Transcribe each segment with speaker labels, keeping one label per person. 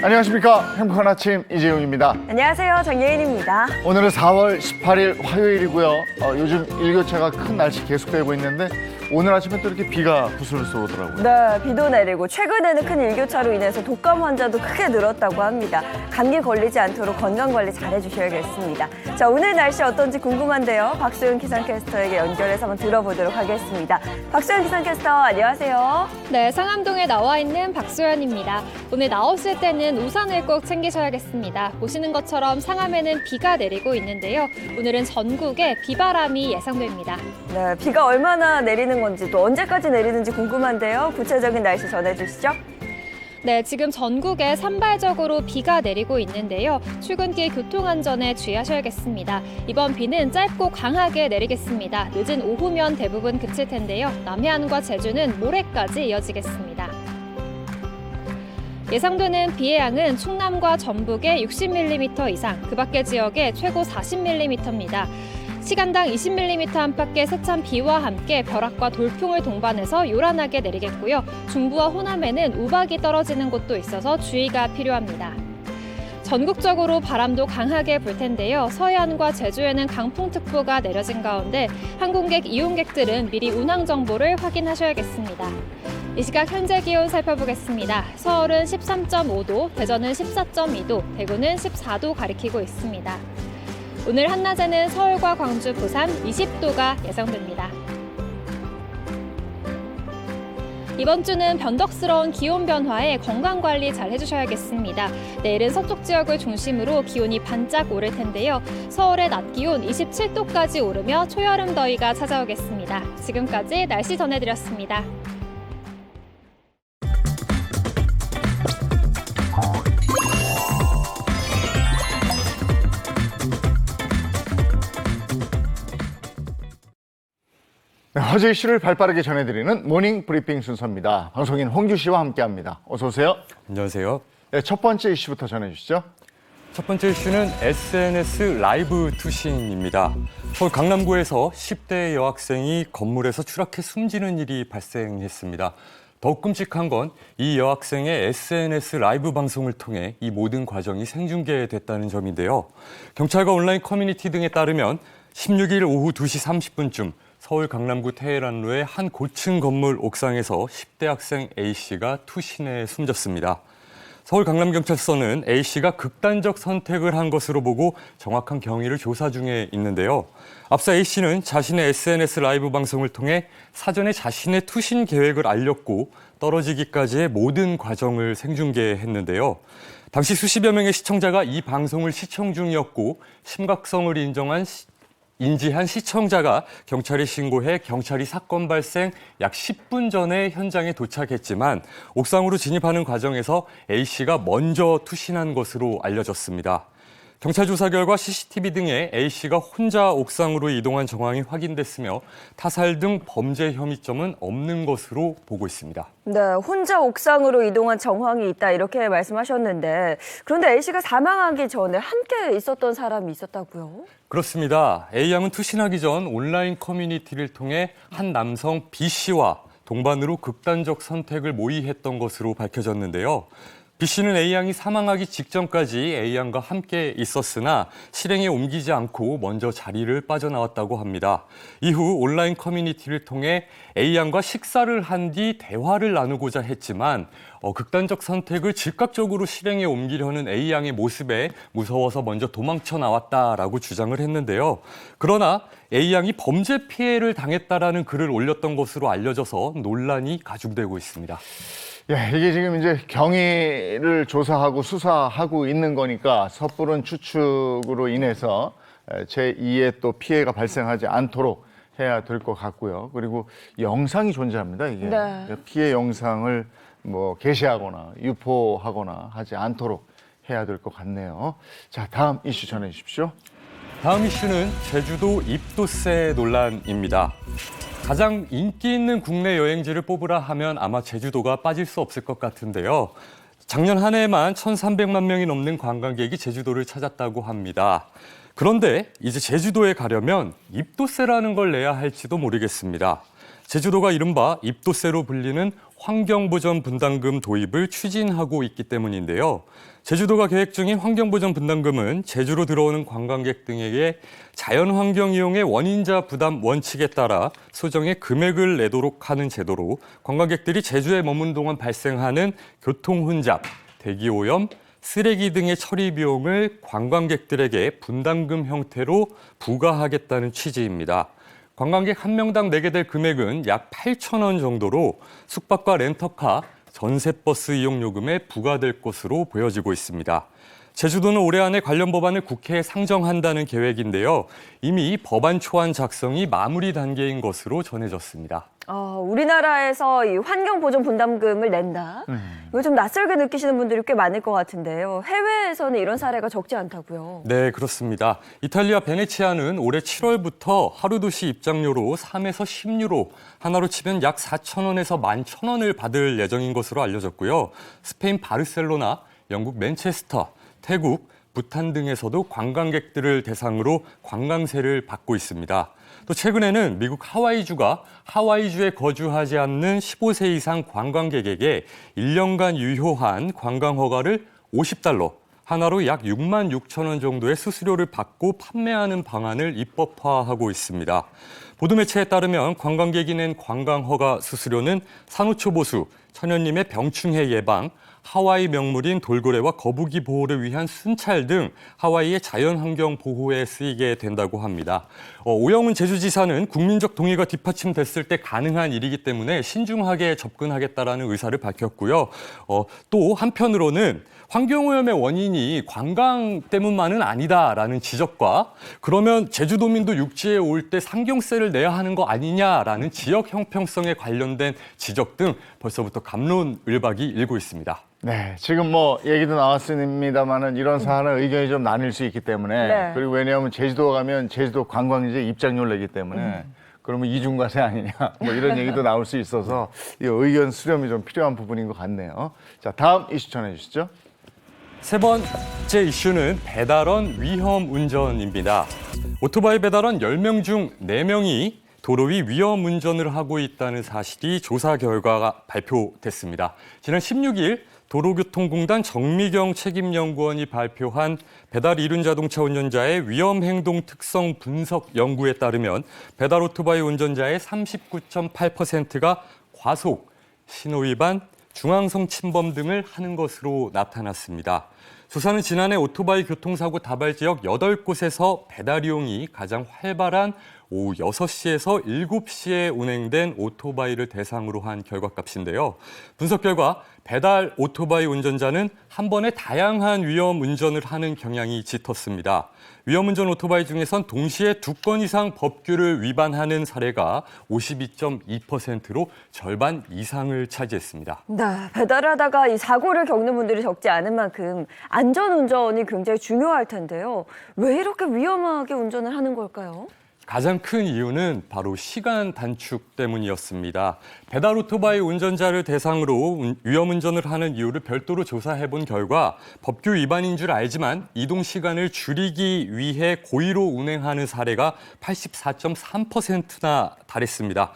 Speaker 1: 안녕하십니까. 행복한 아침 이재용입니다.
Speaker 2: 안녕하세요. 정예인입니다.
Speaker 1: 오늘은 4월 18일 화요일이고요. 요즘 일교차가 큰 날씨 계속되고 있는데 오늘 아침에 또 이렇게 비가 부슬부슬 오더라고요.
Speaker 2: 네, 비도 내리고 최근에는 큰 일교차로 인해서 독감 환자도 크게 늘었다고 합니다. 감기 걸리지 않도록 건강관리 잘해주셔야겠습니다. 자, 오늘 날씨 어떤지 궁금한데요. 박소연 기상캐스터에게 연결해서 한번 들어보도록 하겠습니다. 박소연 기상캐스터, 안녕하세요.
Speaker 3: 네, 상암동에 나와 있는 박소연입니다. 오늘 나오실 때는 우산을 꼭 챙기셔야겠습니다. 보시는 것처럼 상암에는 비가 내리고 있는데요. 오늘은 전국에 비바람이 예상됩니다.
Speaker 2: 네, 비가 얼마나 내리는 건지 또 언제까지 내리는지 궁금한데요. 구체적인 날씨 전해주시죠.
Speaker 3: 네, 지금 전국에 산발적으로 비가 내리고 있는데요. 출근길 교통안전에 주의하셔야겠습니다. 이번 비는 짧고 강하게 내리겠습니다. 늦은 오후면 대부분 그칠 텐데요. 남해안과 제주는 모레까지 이어지겠습니다. 예상되는 비의 양은 충남과 전북에 60mm 이상, 그 밖의 지역에 최고 40mm입니다. 시간당 20mm 안팎의 세찬 비와 함께 벼락과 돌풍을 동반해서 요란하게 내리겠고요. 중부와 호남에는 우박이 떨어지는 곳도 있어서 주의가 필요합니다. 전국적으로 바람도 강하게 불 텐데요. 서해안과 제주에는 강풍특보가 내려진 가운데 항공객, 이용객들은 미리 운항 정보를 확인하셔야겠습니다. 이 시각 현재 기온 살펴보겠습니다. 서울은 13.5도, 대전은 14.2도, 대구는 14도 가리키고 있습니다. 오늘 한낮에는 서울과 광주, 부산 20도가 예상됩니다. 이번 주는 변덕스러운 기온 변화에 건강관리 잘 해주셔야겠습니다. 내일은 서쪽 지역을 중심으로 기온이 반짝 오를 텐데요. 서울의 낮 기온 27도까지 오르며 초여름 더위가 찾아오겠습니다. 지금까지 날씨 전해드렸습니다.
Speaker 1: 네, 화제 이슈를 발빠르게 전해드리는 모닝 브리핑 순서입니다. 방송인 홍규 씨와 함께합니다. 어서 오세요.
Speaker 4: 안녕하세요.
Speaker 1: 네, 첫 번째 이슈부터 전해주시죠.
Speaker 4: 첫 번째 이슈는 SNS 라이브 투신입니다. 서울 강남구에서 10대 여학생이 건물에서 추락해 숨지는 일이 발생했습니다. 더욱 끔찍한 건 이 여학생의 SNS 라이브 방송을 통해 이 모든 과정이 생중계됐다는 점인데요. 경찰과 온라인 커뮤니티 등에 따르면 16일 오후 2시 30분쯤 서울 강남구 테헤란로의 한 고층 건물 옥상에서 10대 학생 A씨가 투신해 숨졌습니다. 서울 강남경찰서는 A씨가 극단적 선택을 한 것으로 보고 정확한 경위를 조사 중에 있는데요. 앞서 A씨는 자신의 SNS 라이브 방송을 통해 사전에 자신의 투신 계획을 알렸고 떨어지기까지의 모든 과정을 생중계했는데요. 당시 수십여 명의 시청자가 이 방송을 시청 중이었고 심각성을 인지한 시청자가 경찰에 신고해 경찰이 사건 발생 약 10분 전에 현장에 도착했지만 옥상으로 진입하는 과정에서 A씨가 먼저 투신한 것으로 알려졌습니다. 경찰 조사 결과 CCTV 등에 A씨가 혼자 옥상으로 이동한 정황이 확인됐으며 타살 등 범죄 혐의점은 없는 것으로 보고 있습니다.
Speaker 2: 네, 혼자 옥상으로 이동한 정황이 있다 이렇게 말씀하셨는데 그런데 A씨가 사망하기 전에 함께 있었던 사람이 있었다고요?
Speaker 4: 그렇습니다. A양은 투신하기 전 온라인 커뮤니티를 통해 한 남성 B씨와 동반으로 극단적 선택을 모의했던 것으로 밝혀졌는데요. B씨는 A양이 사망하기 직전까지 A양과 함께 있었으나 실행에 옮기지 않고 먼저 자리를 빠져나왔다고 합니다. 이후 온라인 커뮤니티를 통해 A양과 식사를 한 뒤 대화를 나누고자 했지만 극단적 선택을 즉각적으로 실행에 옮기려는 A양의 모습에 무서워서 먼저 도망쳐 나왔다라고 주장을 했는데요. 그러나 A양이 범죄 피해를 당했다라는 글을 올렸던 것으로 알려져서 논란이 가중되고 있습니다.
Speaker 1: 예, 이게 지금 이제 경위를 조사하고 수사하고 있는 거니까 섣부른 추측으로 인해서 제2의 또 피해가 발생하지 않도록 해야 될 것 같고요. 그리고 영상이 존재합니다. 이게
Speaker 2: 네.
Speaker 1: 피해 영상을 뭐 게시하거나 유포하거나 하지 않도록 해야 될 것 같네요. 자, 다음 이슈 전해 주십시오.
Speaker 4: 다음 이슈는 제주도 입도세 논란입니다. 가장 인기 있는 국내 여행지를 뽑으라 하면 아마 제주도가 빠질 수 없을 것 같은데요. 작년 한 해에만 1,300만 명이 넘는 관광객이 제주도를 찾았다고 합니다. 그런데 이제 제주도에 가려면 입도세라는 걸 내야 할지도 모르겠습니다. 제주도가 이른바 입도세로 불리는 환경보전 분담금 도입을 추진하고 있기 때문인데요. 제주도가 계획 중인 환경보전 분담금은 제주로 들어오는 관광객 등에게 자연환경 이용의 원인자 부담 원칙에 따라 소정의 금액을 내도록 하는 제도로 관광객들이 제주에 머문 동안 발생하는 교통혼잡, 대기오염, 쓰레기 등의 처리 비용을 관광객들에게 분담금 형태로 부과하겠다는 취지입니다. 관광객 한 명당 내게 될 금액은 약 8,000원 정도로 숙박과 렌터카, 전세버스 이용 요금에 부과될 것으로 보여지고 있습니다. 제주도는 올해 안에 관련 법안을 국회에 상정한다는 계획인데요. 이미 법안 초안 작성이 마무리 단계인 것으로 전해졌습니다.
Speaker 2: 우리나라에서 이 환경보전 분담금을 낸다. 이거 좀 낯설게 느끼시는 분들이 꽤 많을 것 같은데요. 해외에서는 이런 사례가 적지 않다고요.
Speaker 4: 네, 그렇습니다. 이탈리아 베네치아는 올해 7월부터 하루 도시 입장료로 3에서 10유로, 하나로 치면 약 4,000원에서 11,000원을 받을 예정인 것으로 알려졌고요. 스페인 바르셀로나, 영국 맨체스터, 태국, 부탄 등에서도 관광객들을 대상으로 관광세를 받고 있습니다. 또 최근에는 미국 하와이주가 하와이주에 거주하지 않는 15세 이상 관광객에게 1년간 유효한 관광허가를 $50, 하나로 약 6만 6천 원 정도의 수수료를 받고 판매하는 방안을 입법화하고 있습니다. 보도매체에 따르면 관광객이 낸 관광허가 수수료는 산호초 보수, 천연님의 병충해 예방, 하와이 명물인 돌고래와 거북이 보호를 위한 순찰 등 하와이의 자연환경 보호에 쓰이게 된다고 합니다. 오영훈 제주지사는 국민적 동의가 뒷받침됐을 때 가능한 일이기 때문에 신중하게 접근하겠다라는 의사를 밝혔고요. 또 한편으로는 환경오염의 원인이 관광 때문만은 아니다라는 지적과 그러면 제주도민도 육지에 올 때 상경세를 내야 하는 거 아니냐라는 지역 형평성에 관련된 지적 등 벌써부터 갑론을박이 일고 있습니다.
Speaker 1: 네, 지금 뭐 얘기도 나왔습니다만은 이런 사안은 의견이 좀 나뉠 수 있기 때문에
Speaker 2: 네.
Speaker 1: 그리고 왜냐하면 제주도 가면 제주도 관광지에 입장료를 내기 때문에 그러면 이중과세 아니냐 뭐 이런 얘기도 나올 수 있어서 이 의견 수렴이 좀 필요한 부분인 것 같네요. 자, 다음 이슈 전해 주시죠.
Speaker 4: 세 번째 이슈는 배달원 위험 운전입니다. 오토바이 배달원 10명 중 4명이 도로 위 위험 운전을 하고 있다는 사실이 조사 결과가 발표됐습니다. 지난 16일 도로교통공단 정미경 책임연구원이 발표한 배달 이륜 자동차 운전자의 위험 행동 특성 분석 연구에 따르면 배달 오토바이 운전자의 39.8%가 과속, 신호위반, 중앙선 침범 등을 하는 것으로 나타났습니다. 조사는 지난해 오토바이 교통사고 다발 지역 8곳에서 배달 이용이 가장 활발한 오후 6시에서 7시에 운행된 오토바이를 대상으로 한 결과값인데요. 분석 결과 배달 오토바이 운전자는 한 번에 다양한 위험 운전을 하는 경향이 짙었습니다. 위험 운전 오토바이 중에선 동시에 2건 이상 법규를 위반하는 사례가 52.2%로 절반 이상을 차지했습니다.
Speaker 2: 네, 배달을 하다가 이 사고를 겪는 분들이 적지 않은 만큼 안전운전이 굉장히 중요할 텐데요. 왜 이렇게 위험하게 운전을 하는 걸까요?
Speaker 4: 가장 큰 이유는 바로 시간 단축 때문이었습니다. 배달 오토바이 운전자를 대상으로 위험 운전을 하는 이유를 별도로 조사해 본 결과 법규 위반인 줄 알지만 이동 시간을 줄이기 위해 고의로 운행하는 사례가 84.3%나 달했습니다.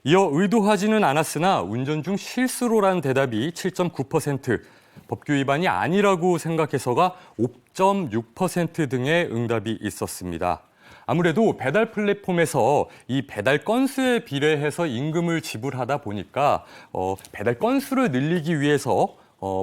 Speaker 4: 이어 의도하지는 않았으나 운전 중 실수로란 대답이 7.9%, 법규 위반이 아니라고 생각해서가 5.6% 등의 응답이 있었습니다. 아무래도 배달 플랫폼에서 이 배달 건수에 비례해서 임금을 지불하다 보니까 배달 건수를 늘리기 위해서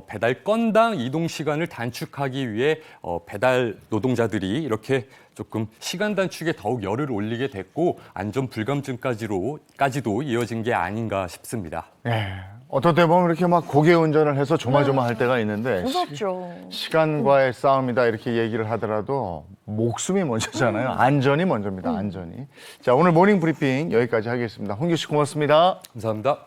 Speaker 4: 배달 건당 이동 시간을 단축하기 위해 배달 노동자들이 이렇게 조금 시간 단축에 더욱 열을 올리게 됐고 안전 불감증까지도 이어진 게 아닌가 싶습니다.
Speaker 1: 네. 어떤 때 보면 이렇게 막 고개 운전을 해서 조마조마할 때가 있는데
Speaker 2: 무섭죠.
Speaker 1: 시간과의 싸움이다 이렇게 얘기를 하더라도 목숨이 먼저잖아요. 안전이 먼저입니다. 안전이. 자, 오늘 모닝 브리핑 여기까지 하겠습니다. 홍규 씨 고맙습니다.
Speaker 4: 감사합니다.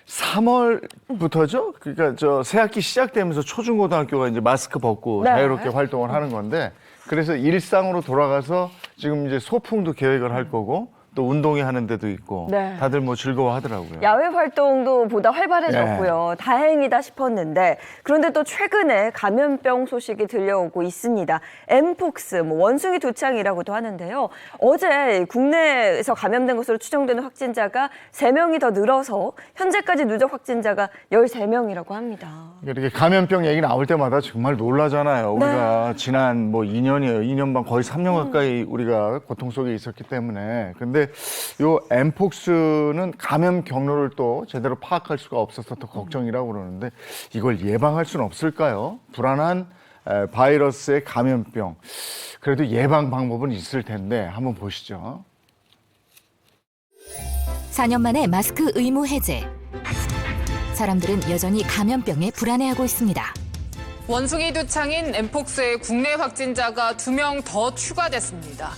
Speaker 1: 3월부터죠? 그러니까 저 새학기 시작되면서 초중고등학교가 이제 마스크 벗고
Speaker 2: 네.
Speaker 1: 자유롭게 활동을 하는 건데 그래서 일상으로 돌아가서 지금 이제 소풍도 계획을 할 거고 또 운동회 하는 데도 있고
Speaker 2: 네.
Speaker 1: 다들 뭐 즐거워하더라고요.
Speaker 2: 야외 활동도 보다 활발해졌고요. 다행이다 싶었는데 그런데 또 최근에 감염병 소식이 들려오고 있습니다. 엠폭스, 원숭이 두창이라고도 하는데요. 어제 국내에서 감염된 것으로 추정되는 확진자가 3명이 더 늘어서 현재까지 누적 확진자가 13명이라고 합니다.
Speaker 1: 이렇게 감염병 얘기 나올 때마다 정말 놀라잖아요. 우리가 지난 2년 반 거의 3년 가까이 우리가 고통 속에 있었기 때문에. 근데 요 엠폭스는 감염 경로를 또 제대로 파악할 수가 없어서 더 걱정이라고 그러는데 이걸 예방할 수는 없을까요? 불안한 바이러스의 감염병. 그래도 예방 방법은 있을 텐데 한번 보시죠.
Speaker 5: 4년 만에 마스크 의무 해제. 사람들은 여전히 감염병에 불안해하고 있습니다.
Speaker 6: 원숭이 두창인 엠폭스의 국내 확진자가 2명 더 추가됐습니다.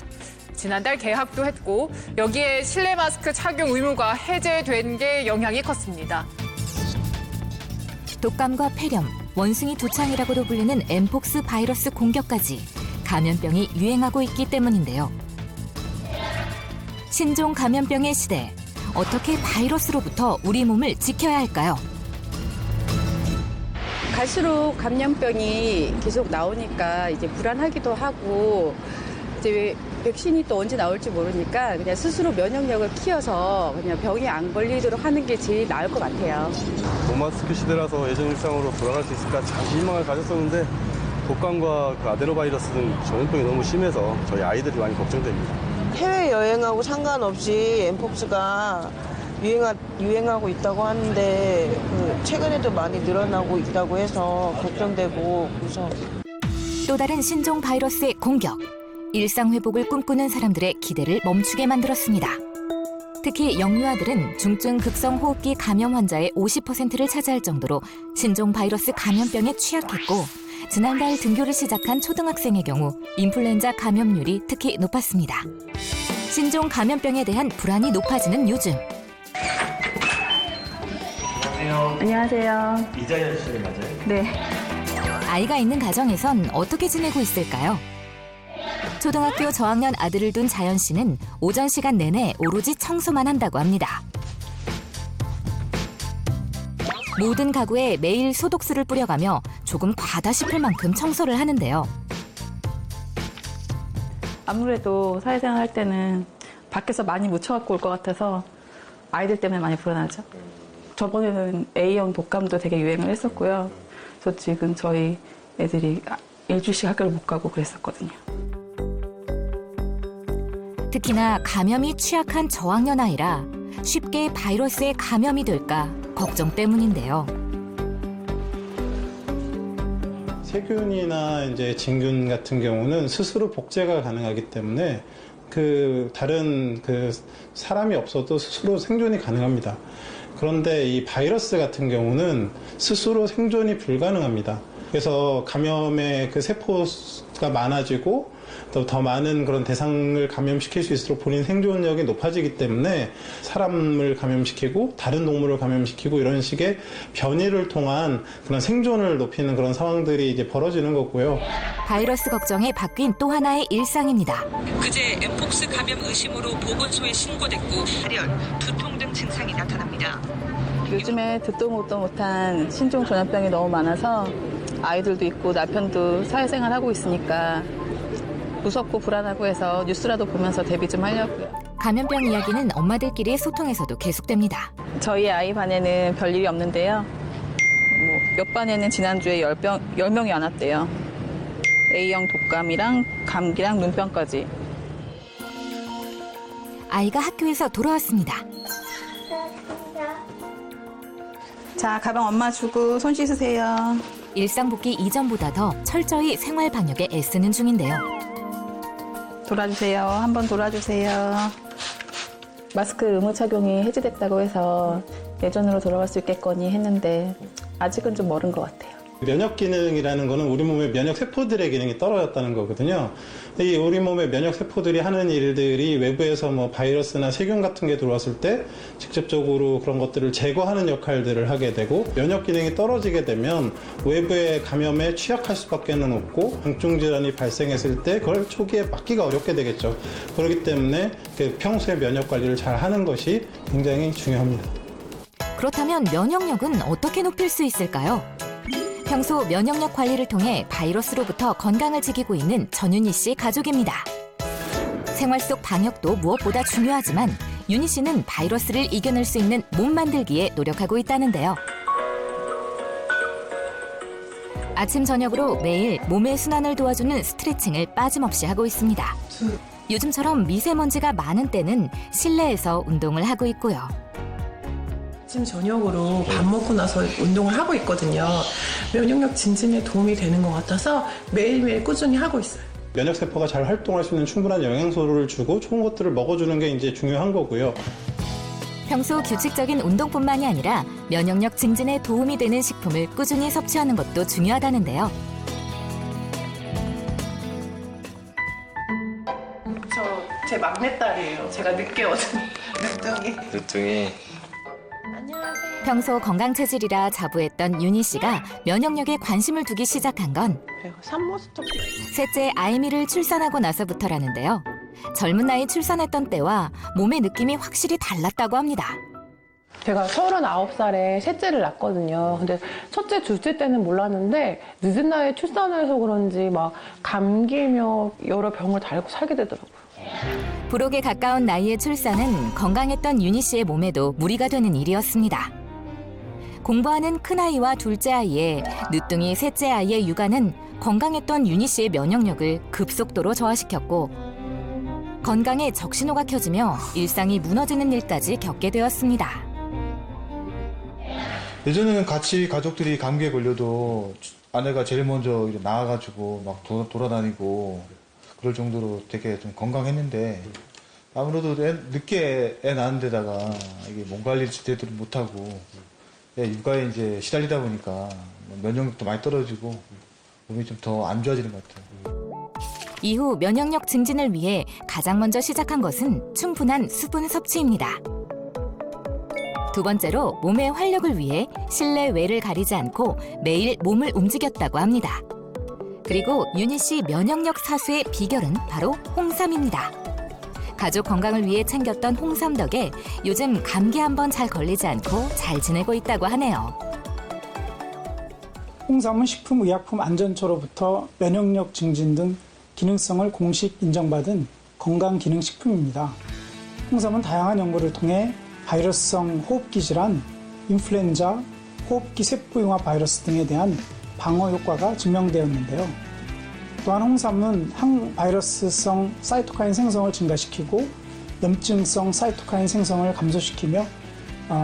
Speaker 6: 지난달 개학도 했고 여기에 실내 마스크 착용 의무가 해제된 게 영향이 컸습니다.
Speaker 5: 독감과 폐렴, 원숭이 두창이라고도 불리는 엠폭스 바이러스 공격까지 감염병이 유행하고 있기 때문인데요. 신종 감염병의 시대, 어떻게 바이러스로부터 우리 몸을 지켜야 할까요?
Speaker 7: 갈수록 감염병이 계속 나오니까 이제 불안하기도 하고 이제 백신이 또 언제 나올지 모르니까 그냥 스스로 면역력을 키워서 그냥 병이 안 걸리도록 하는 게 제일 나을 것 같아요.
Speaker 8: 노마스크 시대라서 예전 일상으로 돌아갈 수 있을까 참 희망을 가졌었는데 독감과 그 아데노바이러스 등 전염병이 너무 심해서 저희 아이들이 많이 걱정됩니다.
Speaker 9: 해외여행하고 상관없이 엠폭스가 유행하고 있다고 하는데 최근에도 많이 늘어나고 있다고 해서 걱정되고 무서워요.
Speaker 5: 또 다른 신종 바이러스의 공격. 일상 회복을 꿈꾸는 사람들의 기대를 멈추게 만들었습니다. 특히 영유아들은 중증 급성 호흡기 감염 환자의 50%를 차지할 정도로 신종 바이러스 감염병에 취약했고 지난달 등교를 시작한 초등학생의 경우 인플루엔자 감염률이 특히 높았습니다. 신종 감염병에 대한 불안이 높아지는 요즘.
Speaker 10: 안녕하세요.
Speaker 8: 이자연 씨 맞아요?
Speaker 10: 네.
Speaker 5: 아이가 있는 가정에선 어떻게 지내고 있을까요? 초등학교 저학년 아들을 둔 자연 씨는 오전 시간 내내 오로지 청소만 한다고 합니다. 모든 가구에 매일 소독수를 뿌려가며 조금 과다 싶을 만큼 청소를 하는데요.
Speaker 10: 아무래도 사회생활 할 때는 밖에서 많이 묻혀갖고 올 것 같아서 아이들 때문에 많이 불안하죠. 저번에는 A형 독감도 되게 유행을 했었고요. 저 지금 저희 애들이 일주일씩 학교를 못 가고 그랬었거든요.
Speaker 5: 특히나 감염이 취약한 저학년 아이라 쉽게 바이러스에 감염이 될까 걱정 때문인데요.
Speaker 11: 세균이나 이제 진균 같은 경우는 스스로 복제가 가능하기 때문에 다른 사람이 없어도 스스로 생존이 가능합니다. 그런데 이 바이러스 같은 경우는 스스로 생존이 불가능합니다. 그래서 감염의 그 세포가 많아지고 또 더 많은 그런 대상을 감염시킬 수 있을수록 본인 생존력이 높아지기 때문에 사람을 감염시키고 다른 동물을 감염시키고 이런 식의 변이를 통한 그런 생존을 높이는 그런 상황들이 이제 벌어지는 거고요.
Speaker 5: 바이러스 걱정에 바뀐 또 하나의 일상입니다.
Speaker 12: 그제 엠폭스 감염 의심으로 보건소에 신고됐고 발열, 두통 등 증상이 나타납니다.
Speaker 10: 요즘에 듣도 보도 못한 신종 전염병이 너무 많아서 아이들도 있고 남편도 사회생활 하고 있으니까 무섭고 불안하고 해서 뉴스라도 보면서 대비 좀 하려고요.
Speaker 5: 감염병 이야기는 엄마들끼리의 소통에서도 계속됩니다.
Speaker 10: 저희 아이 반에는 별일이 없는데요. 옆 반에는 지난주에 10명이 안 왔대요. A형 독감이랑 감기랑 눈병까지.
Speaker 5: 아이가 학교에서 돌아왔습니다.
Speaker 10: 자, 가방 엄마 주고 손 씻으세요.
Speaker 5: 일상 복귀 이전보다 더 철저히 생활 방역에 애쓰는 중인데요.
Speaker 10: 돌아주세요. 한번 돌아주세요. 마스크 의무 착용이 해제됐다고 해서 예전으로 돌아갈 수 있겠거니 했는데 아직은 좀 멀은 것 같아요.
Speaker 11: 면역 기능이라는 거는 우리 몸의 면역 세포들의 기능이 떨어졌다는 거거든요. 이 우리 몸의 면역 세포들이 하는 일들이 외부에서 뭐 바이러스나 세균 같은 게 들어왔을 때 직접적으로 그런 것들을 제거하는 역할들을 하게 되고, 면역 기능이 떨어지게 되면 외부의 감염에 취약할 수밖에는 없고 항중 질환이 발생했을 때 그걸 초기에 막기가 어렵게 되겠죠. 그렇기 때문에 평소에 면역 관리를 잘 하는 것이 굉장히 중요합니다.
Speaker 5: 그렇다면 면역력은 어떻게 높일 수 있을까요? 평소 면역력 관리를 통해 바이러스로부터 건강을 지키고 있는 전윤희 씨 가족입니다. 생활 속 방역도 무엇보다 중요하지만 윤희 씨는 바이러스를 이겨낼 수 있는 몸 만들기에 노력하고 있다는데요. 아침 저녁으로 매일 몸의 순환을 도와주는 스트레칭을 빠짐없이 하고 있습니다. 요즘처럼 미세먼지가 많은 때는 실내에서 운동을 하고 있고요.
Speaker 13: 아침 저녁으로 밥 먹고 나서 운동을 하고 있거든요. 면역력 증진에 도움이 되는 것 같아서 매일매일 꾸준히 하고 있어요.
Speaker 11: 면역세포가 잘 활동할 수 있는 충분한 영양소를 주고 좋은 것들을 먹어주는 게 이제 중요한 거고요.
Speaker 5: 평소 규칙적인 운동뿐만이 아니라 면역력 증진에 도움이 되는 식품을 꾸준히 섭취하는 것도 중요하다는데요.
Speaker 13: 제 막내딸이에요. 제가 늦게 얻은
Speaker 14: 늦둥이.
Speaker 5: 평소 건강 체질이라 자부했던 윤희 씨가 면역력에 관심을 두기 시작한 건 셋째 아이미를 출산하고 나서부터라는데요. 젊은 나이 출산했던 때와 몸의 느낌이 확실히 달랐다고 합니다.
Speaker 13: 제가 39살에 셋째를 낳았거든요. 근데 첫째, 둘째 때는 몰랐는데 늦은 나이에 출산을 해서 그런지 막 감기며 여러 병을 다 앓고 살게 되더라고요.
Speaker 5: 불혹에 가까운 나이의 출산은 건강했던 윤희 씨의 몸에도 무리가 되는 일이었습니다. 공부하는 큰아이와 둘째 아이에 늦둥이 셋째 아이의 육아는 건강했던 윤희 씨의 면역력을 급속도로 저하시켰고 건강에 적신호가 켜지며 일상이 무너지는 일까지 겪게 되었습니다.
Speaker 15: 예전에는 같이 가족들이 감기에 걸려도 아내가 제일 먼저 나와가지고 막 돌아다니고 그럴 정도로 되게 좀 건강했는데 아무래도 늦게 애 낳은 데다가 이게 몸 관리를 제대로 못하고 육아에 이제 시달리다 보니까 면역력도 많이 떨어지고 몸이 좀 더 안 좋아지는 것 같아요.
Speaker 5: 이후 면역력 증진을 위해 가장 먼저 시작한 것은 충분한 수분 섭취입니다. 두 번째로 몸의 활력을 위해 실내 외를 가리지 않고 매일 몸을 움직였다고 합니다. 그리고 윤희 씨 면역력 사수의 비결은 바로 홍삼입니다. 가족 건강을 위해 챙겼던 홍삼 덕에 요즘 감기 한번 잘 걸리지 않고 잘 지내고 있다고 하네요.
Speaker 16: 홍삼은 식품의약품안전처로부터 면역력 증진 등 기능성을 공식 인정받은 건강기능식품입니다. 홍삼은 다양한 연구를 통해 바이러스성 호흡기 질환, 인플루엔자, 호흡기 세포융화 바이러스 등에 대한 방어 효과가 증명되었는데요. 또한 홍삼은 항바이러스성 사이토카인 생성을 증가시키고 염증성 사이토카인 생성을 감소시키며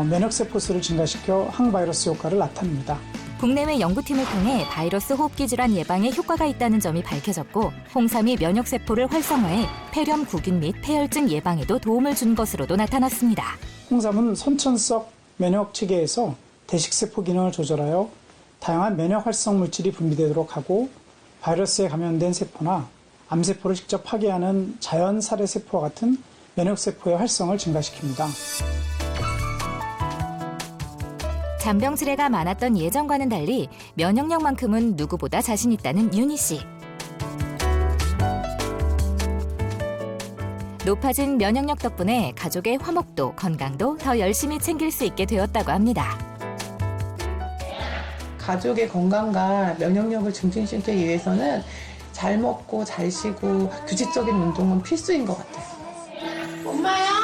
Speaker 16: 면역세포 수를 증가시켜 항바이러스 효과를 나타냅니다.
Speaker 5: 국내외 연구팀을 통해 바이러스 호흡기 질환 예방에 효과가 있다는 점이 밝혀졌고 홍삼이 면역세포를 활성화해 폐렴 구균 및 폐혈증 예방에도 도움을 준 것으로도 나타났습니다.
Speaker 16: 홍삼은 선천성 면역 체계에서 대식세포 기능을 조절하여 다양한 면역 활성 물질이 분비되도록 하고 바이러스에 감염된 세포나 암세포를 직접 파괴하는 자연 살해 세포와 같은 면역세포의 활성을 증가시킵니다.
Speaker 5: 잔병 치레가 많았던 예전과는 달리 면역력만큼은 누구보다 자신 있다는 윤희 씨. 높아진 면역력 덕분에 가족의 화목도 건강도 더 열심히 챙길 수 있게 되었다고 합니다.
Speaker 13: 가족의 건강과 면역력을 증진시키기 위해서는 잘 먹고 잘 쉬고 규칙적인 운동은 필수인 것 같아요. 엄마야?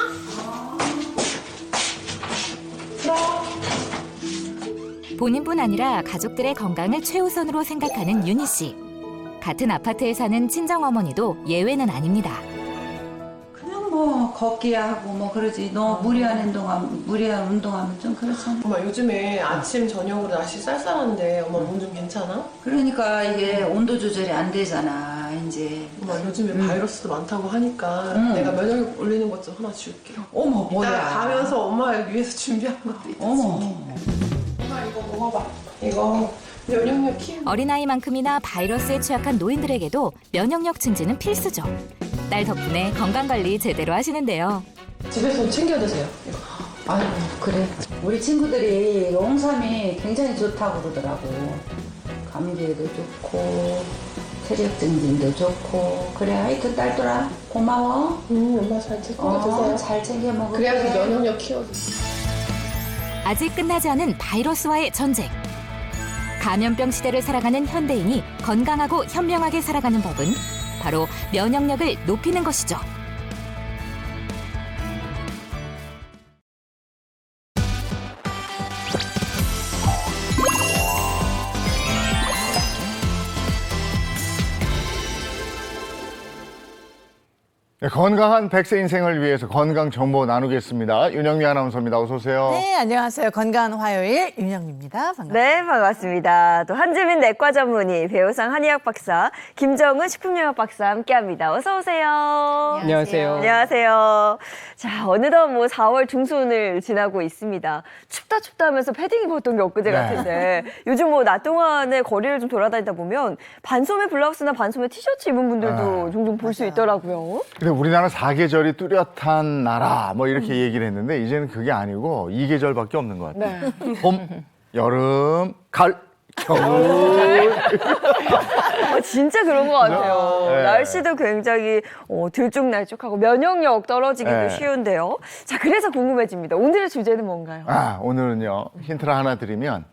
Speaker 5: 본인뿐 아니라 가족들의 건강을 최우선으로 생각하는 윤희 씨. 같은 아파트에 사는 친정어머니도 예외는 아닙니다.
Speaker 17: 그냥 뭐 걷기야 하고 뭐 그러지. 너무 무리한 운동하면 좀 그렇잖아.
Speaker 13: 엄마 요즘에 아침 저녁으로 날씨 쌀쌀한데 엄마 몸 좀 괜찮아?
Speaker 17: 그러니까 이게 온도 조절이 안 되잖아 이제.
Speaker 13: 엄마 요즘에 바이러스도 많다고 하니까 내가 면역력 올리는 것 좀 하나 줄게.
Speaker 17: 어머 뭐야.
Speaker 13: 이따 가면서 엄마를 위해서 준비한 것도 있지.
Speaker 17: 어머.
Speaker 13: 엄마 이거 먹어봐. 이거 면역력 키우는
Speaker 5: 어린아이만큼이나 바이러스에 취약한 노인들에게도 면역력 증진은 필수죠. 딸 덕분에 건강관리 제대로 하시는데요.
Speaker 13: 집에서 챙겨 드세요.
Speaker 17: 아유, 그래. 우리 친구들이 홍삼이 굉장히 좋다고 그러더라고. 감기에도 좋고, 체력 증진도 좋고. 그래, 하여튼 딸들아, 고마워.
Speaker 13: 엄마 잘 챙겨 드세요.
Speaker 17: 잘 챙겨 먹을게.
Speaker 13: 그래야지 면역력 키워줘.
Speaker 5: 아직 끝나지 않은 바이러스와의 전쟁. 감염병 시대를 살아가는 현대인이 건강하고 현명하게 살아가는 법은 바로 면역력을 높이는 것이죠.
Speaker 1: 네, 건강한 100세 인생을 위해서 건강 정보 나누겠습니다. 윤영미 아나운서입니다. 어서 오세요.
Speaker 18: 네, 안녕하세요. 건강한 화요일 윤영미입니다. 반갑습니다.
Speaker 2: 네, 반갑습니다. 또 한지민 내과 전문의, 배우상 한의학 박사, 김정은 식품영양 박사 함께합니다. 어서 오세요.
Speaker 19: 안녕하세요.
Speaker 2: 안녕하세요. 자, 어느덧 뭐 4월 중순을 지나고 있습니다. 춥다 하면서 패딩 입었던 게 엊그제
Speaker 1: 네.
Speaker 2: 같은데 요즘 뭐 낮 동안에 거리를 좀 돌아다니다 보면 반소매 블라우스나 반소매 티셔츠 입은 분들도 종종 볼 수 있더라고요.
Speaker 1: 근데 우리나라 사계절이 뚜렷한 나라 뭐 이렇게 얘기를 했는데 이제는 그게 아니고 2계절밖에 없는 것 같아요. 봄, 여름, 가을, 겨울.
Speaker 2: 진짜 그런 것 같아요.
Speaker 1: 네.
Speaker 2: 날씨도 굉장히 들쭉날쭉하고 면역력 떨어지기도
Speaker 1: 네.
Speaker 2: 쉬운데요. 자, 그래서 궁금해집니다. 오늘의 주제는 뭔가요?
Speaker 1: 오늘은요, 힌트를 하나 드리면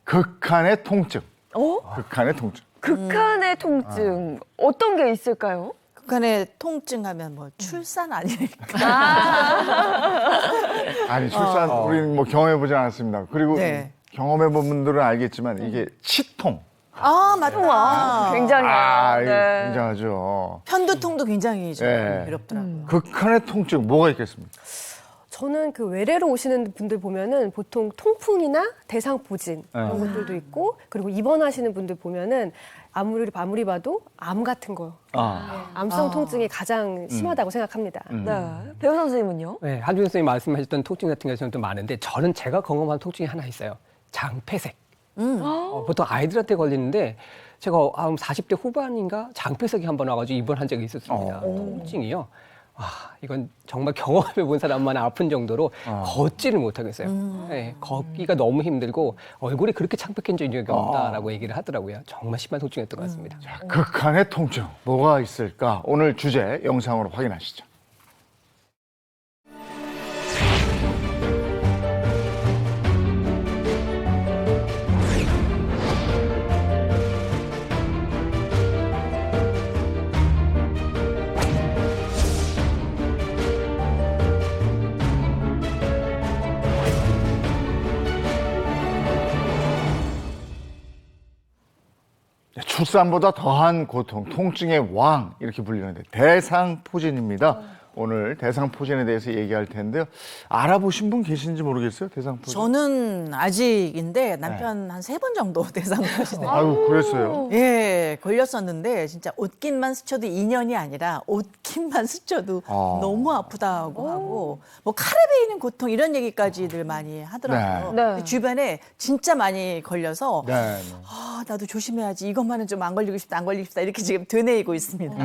Speaker 1: 극한의 통증. 극한의 통증.
Speaker 2: 극한의 통증 어떤 게 있을까요?
Speaker 18: 북한의 통증하면 뭐 출산 아닐까?
Speaker 1: 아니, 출산 우리는 뭐 경험해보지 않았습니다. 그리고
Speaker 18: 네.
Speaker 1: 경험해본 분들은 알겠지만 이게 치통.
Speaker 18: 맞다.
Speaker 2: 굉장히
Speaker 1: 이거 굉장하죠.
Speaker 18: 편두통도 굉장히 좀
Speaker 1: 네.
Speaker 18: 괴롭더라고요.
Speaker 1: 극한의 통증 뭐가 있겠습니까?
Speaker 20: 저는 그 외래로 오시는 분들 보면은 보통 통풍이나 대상포진 이런
Speaker 1: 네.
Speaker 20: 것들도 있고, 그리고 입원하시는 분들 보면은 아무리 봐도 암 같은 거, 암성 통증이 가장 심하다고 생각합니다.
Speaker 2: 네. 배우 선생님은요?
Speaker 19: 네, 한준희 선생님 말씀하셨던 통증 같은 경우는 좀 많은데 저는 제가 경험한 통증이 하나 있어요. 장폐색. 보통 아이들한테 걸리는데 제가 40대 후반인가 장폐색이 한번 와가지고 입원한 적이 있었습니다. 통증이요. 이건 정말 경험해 본 사람만 아픈 정도로 걷지를 못하겠어요. 네, 걷기가 너무 힘들고 얼굴이 그렇게 창백한 적이 없다라고 얘기를 하더라고요. 정말 심한 통증이었던 것 같습니다.
Speaker 1: 극한의 통증 뭐가 있을까? 오늘 주제 영상으로 확인하시죠. 출산보다 더한 고통, 통증의 왕 이렇게 불리는데 대상포진입니다. 오늘 대상포진에 대해서 얘기할 텐데요. 알아보신 분 계신지 모르겠어요, 대상포진.
Speaker 18: 저는 아직인데 남편 한 3번 정도 대상포진에.
Speaker 1: 아유, 그랬어요?
Speaker 18: 예, 걸렸었는데 진짜 옷깃만 스쳐도 2년이 아니라 옷깃만 스쳐도 너무 아프다고 하고 뭐 칼에 베이는 고통 이런 얘기까지들 많이 하더라고요.
Speaker 2: 네.
Speaker 18: 주변에 진짜 많이 걸려서
Speaker 1: 네.
Speaker 18: 나도 조심해야지. 이것만은 좀 안 걸리고 싶다, 안 걸리고 싶다 이렇게 지금 되뇌이고 있습니다.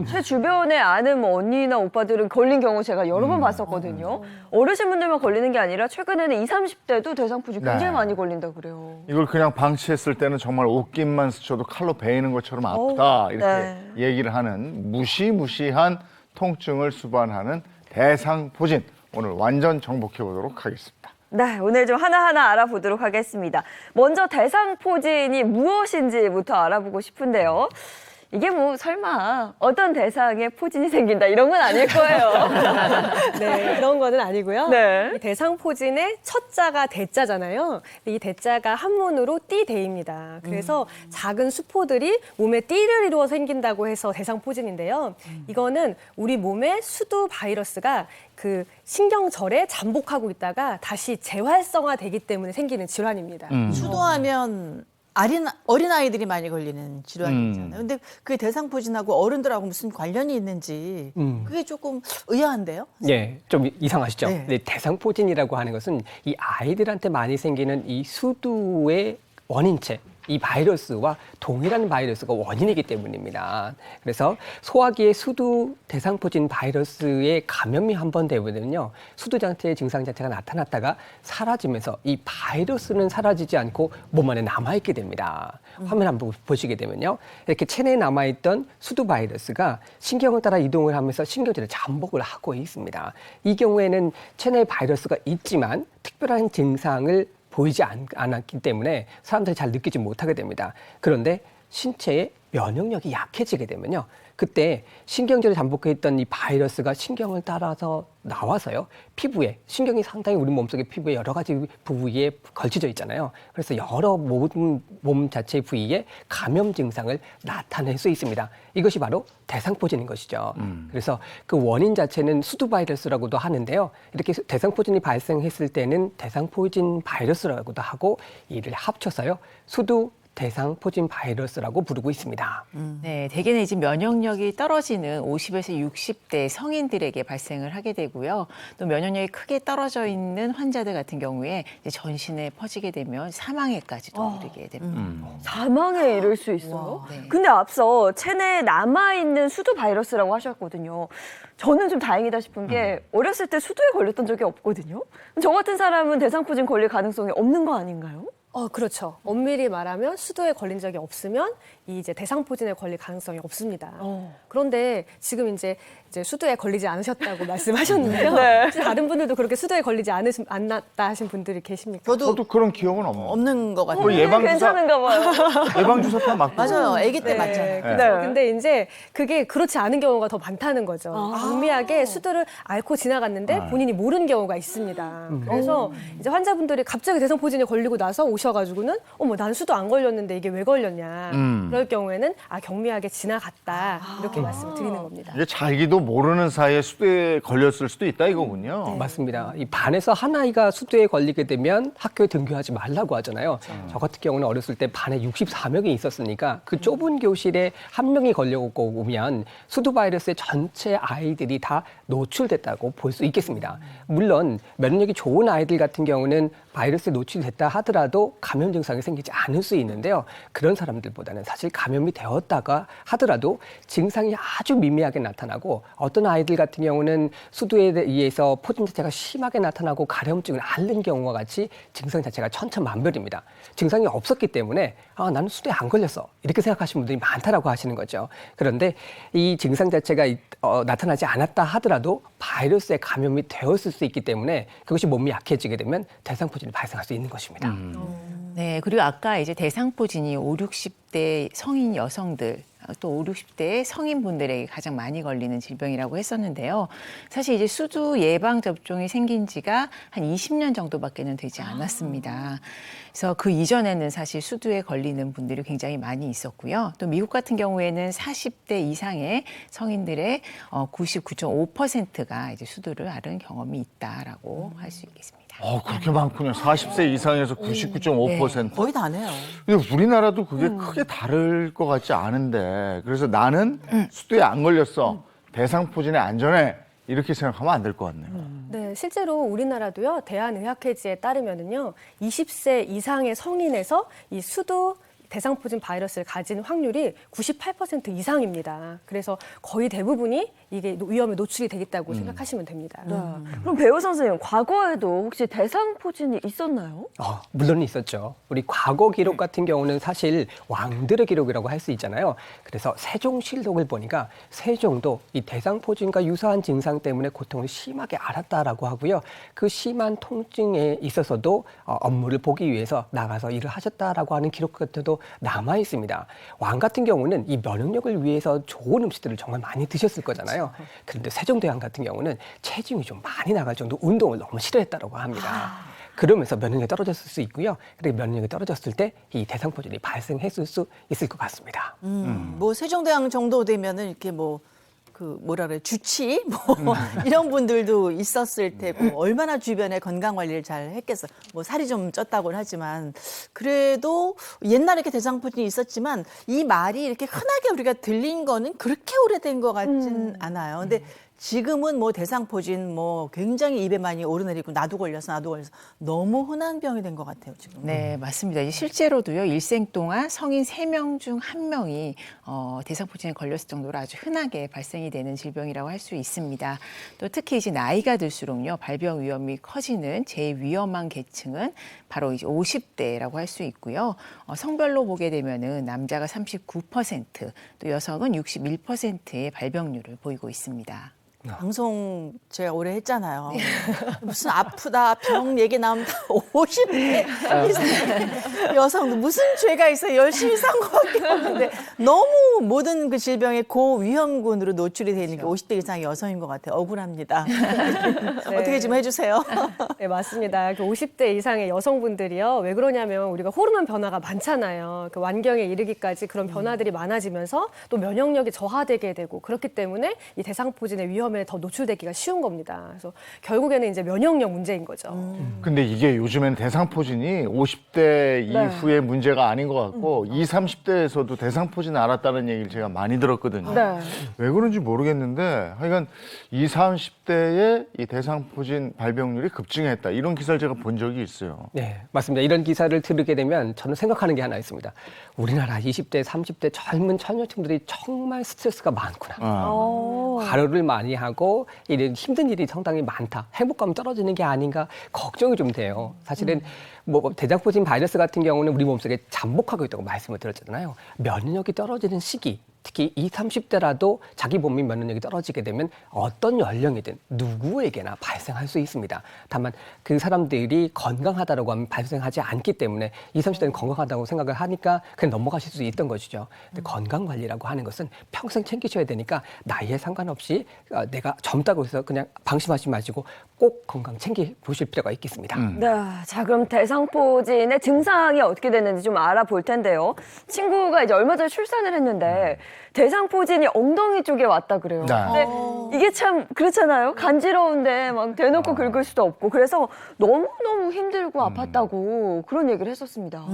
Speaker 2: 제 주변에 아는 뭐 언니나 오빠들은 걸린 경우 제가 여러 번 봤었거든요. 어르신분들만 걸리는 게 아니라 최근에는 20, 30대도 대상포진 굉장히
Speaker 1: 네.
Speaker 2: 많이 걸린다고 그래요.
Speaker 1: 이걸 그냥 방치했을 때는 정말 옷깃만 스쳐도 칼로 베이는 것처럼 아프다 이렇게 얘기를 하는 무시무시한 통증을 수반하는 대상포진. 오늘 완전 정복해 보도록 하겠습니다.
Speaker 2: 네, 오늘 좀 하나하나 알아보도록 하겠습니다. 먼저 대상포진이 무엇인지부터 알아보고 싶은데요. 이게 뭐 설마 어떤 대상에 포진이 생긴다 이런 건 아닐 거예요.
Speaker 20: 네, 그런 거는 아니고요.
Speaker 2: 네.
Speaker 20: 이 대상포진의 첫 자가 대자잖아요. 이 대자가 한문으로 띠대입니다. 그래서 작은 수포들이 몸에 띠를 이루어 생긴다고 해서 대상포진인데요. 이거는 우리 몸의 수두 바이러스가 그 신경절에 잠복하고 있다가 다시 재활성화되기 때문에 생기는 질환입니다.
Speaker 18: 수도하면 어린아이들이 많이 걸리는 질환이잖아요. 근데 그게 대상포진하고 어른들하고 무슨 관련이 있는지 그게 조금 의아한데요?
Speaker 19: 네, 좀 이상하시죠?
Speaker 18: 네.
Speaker 19: 네, 대상포진이라고 하는 것은 이 아이들한테 많이 생기는 이 수두의 원인체, 이 바이러스와 동일한 바이러스가 원인이기 때문입니다. 그래서 소화기의 수두 대상포진 바이러스의 감염이 한 번 되면요, 수두 장태의 증상 자체가 나타났다가 사라지면서 이 바이러스는 사라지지 않고 몸 안에 남아있게 됩니다. 화면 한번 보시게 되면요, 이렇게 체내에 남아있던 수두 바이러스가 신경을 따라 이동을 하면서 신경질을 잠복을 하고 있습니다. 이 경우에는 체내에 바이러스가 있지만 특별한 증상을 보이지 않았기 때문에 사람들이 잘 느끼지 못하게 됩니다. 그런데 신체의 면역력이 약해지게 되면요, 그때 신경절에 잠복해 있던 이 바이러스가 신경을 따라서 나와서요, 피부에, 신경이 상당히 우리 몸속의 피부에 여러 가지 부위에 걸쳐져 있잖아요. 그래서 여러 모든 몸 자체의 부위에 감염 증상을 나타낼 수 있습니다. 이것이 바로 대상포진인 것이죠. 그래서 그 원인 자체는 수두 바이러스라고도 하는데요, 이렇게 대상포진이 발생했을 때는 대상포진 바이러스라고도 하고 이를 합쳐서요, 수두 대상포진 바이러스라고 부르고 있습니다.
Speaker 21: 네, 대개는 이제 면역력이 떨어지는 50에서 60대 성인들에게 발생을 하게 되고요. 또 면역력이 크게 떨어져 있는 환자들 같은 경우에 이제 전신에 퍼지게 되면 사망에까지도 이르게 됩니다.
Speaker 2: 사망에 이를 수 있어요?
Speaker 21: 네.
Speaker 2: 근데 앞서 체내에 남아있는 수두 바이러스라고 하셨거든요. 저는 좀 다행이다 싶은 게 어렸을 때 수두에 걸렸던 적이 없거든요. 저 같은 사람은 대상포진 걸릴 가능성이 없는 거 아닌가요?
Speaker 20: 그렇죠. 엄밀히 말하면 수두에 걸린 적이 없으면 이제 대상포진에 걸릴 가능성이 없습니다. 그런데 지금 이제 수두에 걸리지 않으셨다고 말씀하셨는데요.
Speaker 2: 네.
Speaker 20: 혹시 다른 분들도 그렇게 수두에 걸리지 않았다 하신 분들이 계십니까?
Speaker 1: 저도 그런 기억은
Speaker 18: 없는 것 같아요.
Speaker 1: 뭐 예방주사
Speaker 2: 괜찮은가 봐요.
Speaker 1: 예방주사 다 맞고.
Speaker 18: 맞아요. 아기 때 맞잖아요.
Speaker 20: 그렇죠. 근데 이제 그게 그렇지 않은 경우가 더 많다는 거죠. 경미하게 수두를 앓고 지나갔는데 본인이 모르는 경우가 있습니다. 그래서 이제 환자분들이 갑자기 대상포진에 걸리고 나서 오셔가지고는 어머, 난 수두 안 걸렸는데 이게 왜 걸렸냐. 그럴 경우에는 경미하게 지나갔다. 이렇게 말씀을 드리는 겁니다.
Speaker 1: 이게 자기도 모르는 사이에 수두에 걸렸을 수도 있다 이거군요.
Speaker 19: 맞습니다. 이 반에서 한 아이가 수두에 걸리게 되면 학교에 등교하지 말라고 하잖아요. 저 같은 경우는 어렸을 때 반에 64명이 있었으니까 그 좁은 교실에 한 명이 걸려고 오면 수두 바이러스에 전체 아이들이 다 노출됐다고 볼 수 있겠습니다. 물론 면역력이 좋은 아이들 같은 경우는 바이러스에 노출됐다 하더라도 감염 증상이 생기지 않을 수 있는데요, 그런 사람들보다는 사실 감염이 되었다가 하더라도 증상이 아주 미미하게 나타나고, 어떤 아이들 같은 경우는 수두에 의해서 포진 자체가 심하게 나타나고 가려움증을 앓는 경우와 같이 증상 자체가 천차만별입니다. 증상이 없었기 때문에 나는 수두에 안 걸렸어, 이렇게 생각하시는 분들이 많다라고 하시는 거죠. 그런데 이 증상 자체가 나타나지 않았다 하더라도 바이러스에 감염이 되었을 수 있기 때문에 그것이 몸이 약해지게 되면 대상포진이 발생할 수 있는 것입니다.
Speaker 21: 네, 그리고 아까 이제 대상포진이 5, 60대 성인 여성들, 또 5, 60대 성인분들에게 가장 많이 걸리는 질병이라고 했었는데요. 사실 이제 수두 예방 접종이 생긴 지가 한 20년 정도밖에는 되지 않았습니다. 그래서 그 이전에는 사실 수두에 걸리는 분들이 굉장히 많이 있었고요. 또 미국 같은 경우에는 40대 이상의 성인들의 99.5%가 이제 수두를 앓은 경험이 있다라고 할 수 있겠습니다.
Speaker 1: 그렇게 많군요. 40세 이상에서 99.5%.
Speaker 18: 네. 거의 다네요.
Speaker 1: 근데 우리나라도 그게 크게 다를 것 같지 않은데, 그래서 나는 수두에 안 걸렸어, 대상포진에 안전해, 이렇게 생각하면 안 될 것 같네요.
Speaker 20: 네, 실제로 우리나라도요, 대한의학회지에 따르면은요, 20세 이상의 성인에서 이 수두 대상포진 바이러스를 가진 확률이 98% 이상입니다. 그래서 거의 대부분이 이게 위험에 노출이 되겠다고 생각하시면 됩니다.
Speaker 2: 그럼 배우 선생님, 과거에도 혹시 대상포진이 있었나요?
Speaker 19: 물론 있었죠. 우리 과거 기록 같은 경우는 사실 왕들의 기록이라고 할 수 있잖아요. 그래서 세종실록을 보니까 세종도 이 대상포진과 유사한 증상 때문에 고통을 심하게 앓았다라고 하고요. 그 심한 통증에 있어서도 업무를 보기 위해서 나가서 일을 하셨다라고 하는 기록 같아도 남아 있습니다. 왕 같은 경우는 이 면역력을 위해서 좋은 음식들을 정말 많이 드셨을 거잖아요. 그런데 세종대왕 같은 경우는 체중이 좀 많이 나갈 정도 운동을 너무 싫어했다고 합니다. 그러면서 면역력이 떨어졌을 수 있고요. 그리고 면역력이 떨어졌을 때 이 대상포진이 발생했을 수 있을 것 같습니다.
Speaker 18: 뭐 세종대왕 정도 되면은 이렇게 뭐라 그래, 주치 이런 분들도 있었을 테고, 얼마나 주변에 건강 관리를 잘 했겠어. 살이 좀 쪘다고는 하지만 그래도 옛날에 이렇게 대상포진이 있었지만 이 말이 이렇게 흔하게 우리가 들린 거는 그렇게 오래된 것 같진 않아요. 근데 지금은 뭐 대상포진 뭐 굉장히 입에 많이 오르내리고 나도 걸려서 너무 흔한 병이 된 것 같아요, 지금.
Speaker 21: 네, 맞습니다. 이제 실제로도요, 일생 동안 성인 3명 중 1명이 대상포진에 걸렸을 정도로 아주 흔하게 발생이 되는 질병이라고 할 수 있습니다. 또 특히 이제 나이가 들수록요, 발병 위험이 커지는 제일 위험한 계층은 바로 이제 50대라고 할 수 있고요. 성별로 보게 되면은 남자가 39%, 또 여성은 61%의 발병률을 보이고 있습니다.
Speaker 18: 방송 제가 오래 했잖아요. 무슨 아프다 병 얘기 나오면 다 50대 이상 여성도 무슨 죄가 있어 열심히 산 것밖에 없는데 너무 모든 그 질병의 고위험군으로 노출이 되는 게 50대 이상의 여성인 것 같아요. 억울합니다. 어떻게 좀 해주세요.
Speaker 20: 네, 맞습니다. 50대 이상의 여성분들이요. 왜 그러냐면 우리가 호르몬 변화가 많잖아요. 그 완경에 이르기까지 그런 변화들이 많아지면서 또 면역력이 저하되게 되고 그렇기 때문에 이 대상포진의 위험에 더 노출되기가 쉬운 겁니다. 그래서 결국에는 이제 면역력 문제인 거죠.
Speaker 1: 근데 이게 요즘엔 대상포진이 50대 이후의 문제가 아닌 것 같고 20, 30대에서도 대상포진 알았다는 얘기를 제가 많이 들었거든요.
Speaker 20: 네.
Speaker 1: 왜 그런지 모르겠는데 하여간 20, 30대의 이 대상포진 발병률이 급증했다. 이런 기사를 제가 본 적이 있어요.
Speaker 19: 네, 맞습니다. 이런 기사를 들으게 되면 저는 생각하는 게 하나 있습니다. 우리나라 20대, 30대 젊은 처녀층들이 정말 스트레스가 많구나. 가로를 많이 하고 이런 힘든 일이 상당히 많다. 행복감 떨어지는 게 아닌가 걱정이 좀 돼요. 사실은 뭐 대상포진 바이러스 같은 경우는 우리 몸속에 잠복하고 있다고 말씀을 드렸잖아요. 면역력이 떨어지는 시기. 특히 20, 30대라도 자기 몸의 면역력이 떨어지게 되면 어떤 연령이든 누구에게나 발생할 수 있습니다. 다만 그 사람들이 건강하다고 하면 발생하지 않기 때문에 20, 30대는 건강하다고 생각을 하니까 그냥 넘어가실 수 있던 것이죠. 근데 건강관리라고 하는 것은 평생 챙기셔야 되니까 나이에 상관없이 내가 젊다고 해서 그냥 방심하지 마시고 꼭 건강 챙겨보실 필요가 있겠습니다.
Speaker 2: 네, 자 그럼 대상포진의 증상이 어떻게 되는지 좀 알아볼 텐데요. 친구가 이제 얼마 전에 출산을 했는데 대상포진이 엉덩이 쪽에 왔다 그래요.
Speaker 1: 네.
Speaker 2: 근데 이게 참 그렇잖아요. 간지러운데 막 대놓고 긁을 수도 없고 그래서 너무너무 힘들고 아팠다고 그런 얘기를 했었습니다.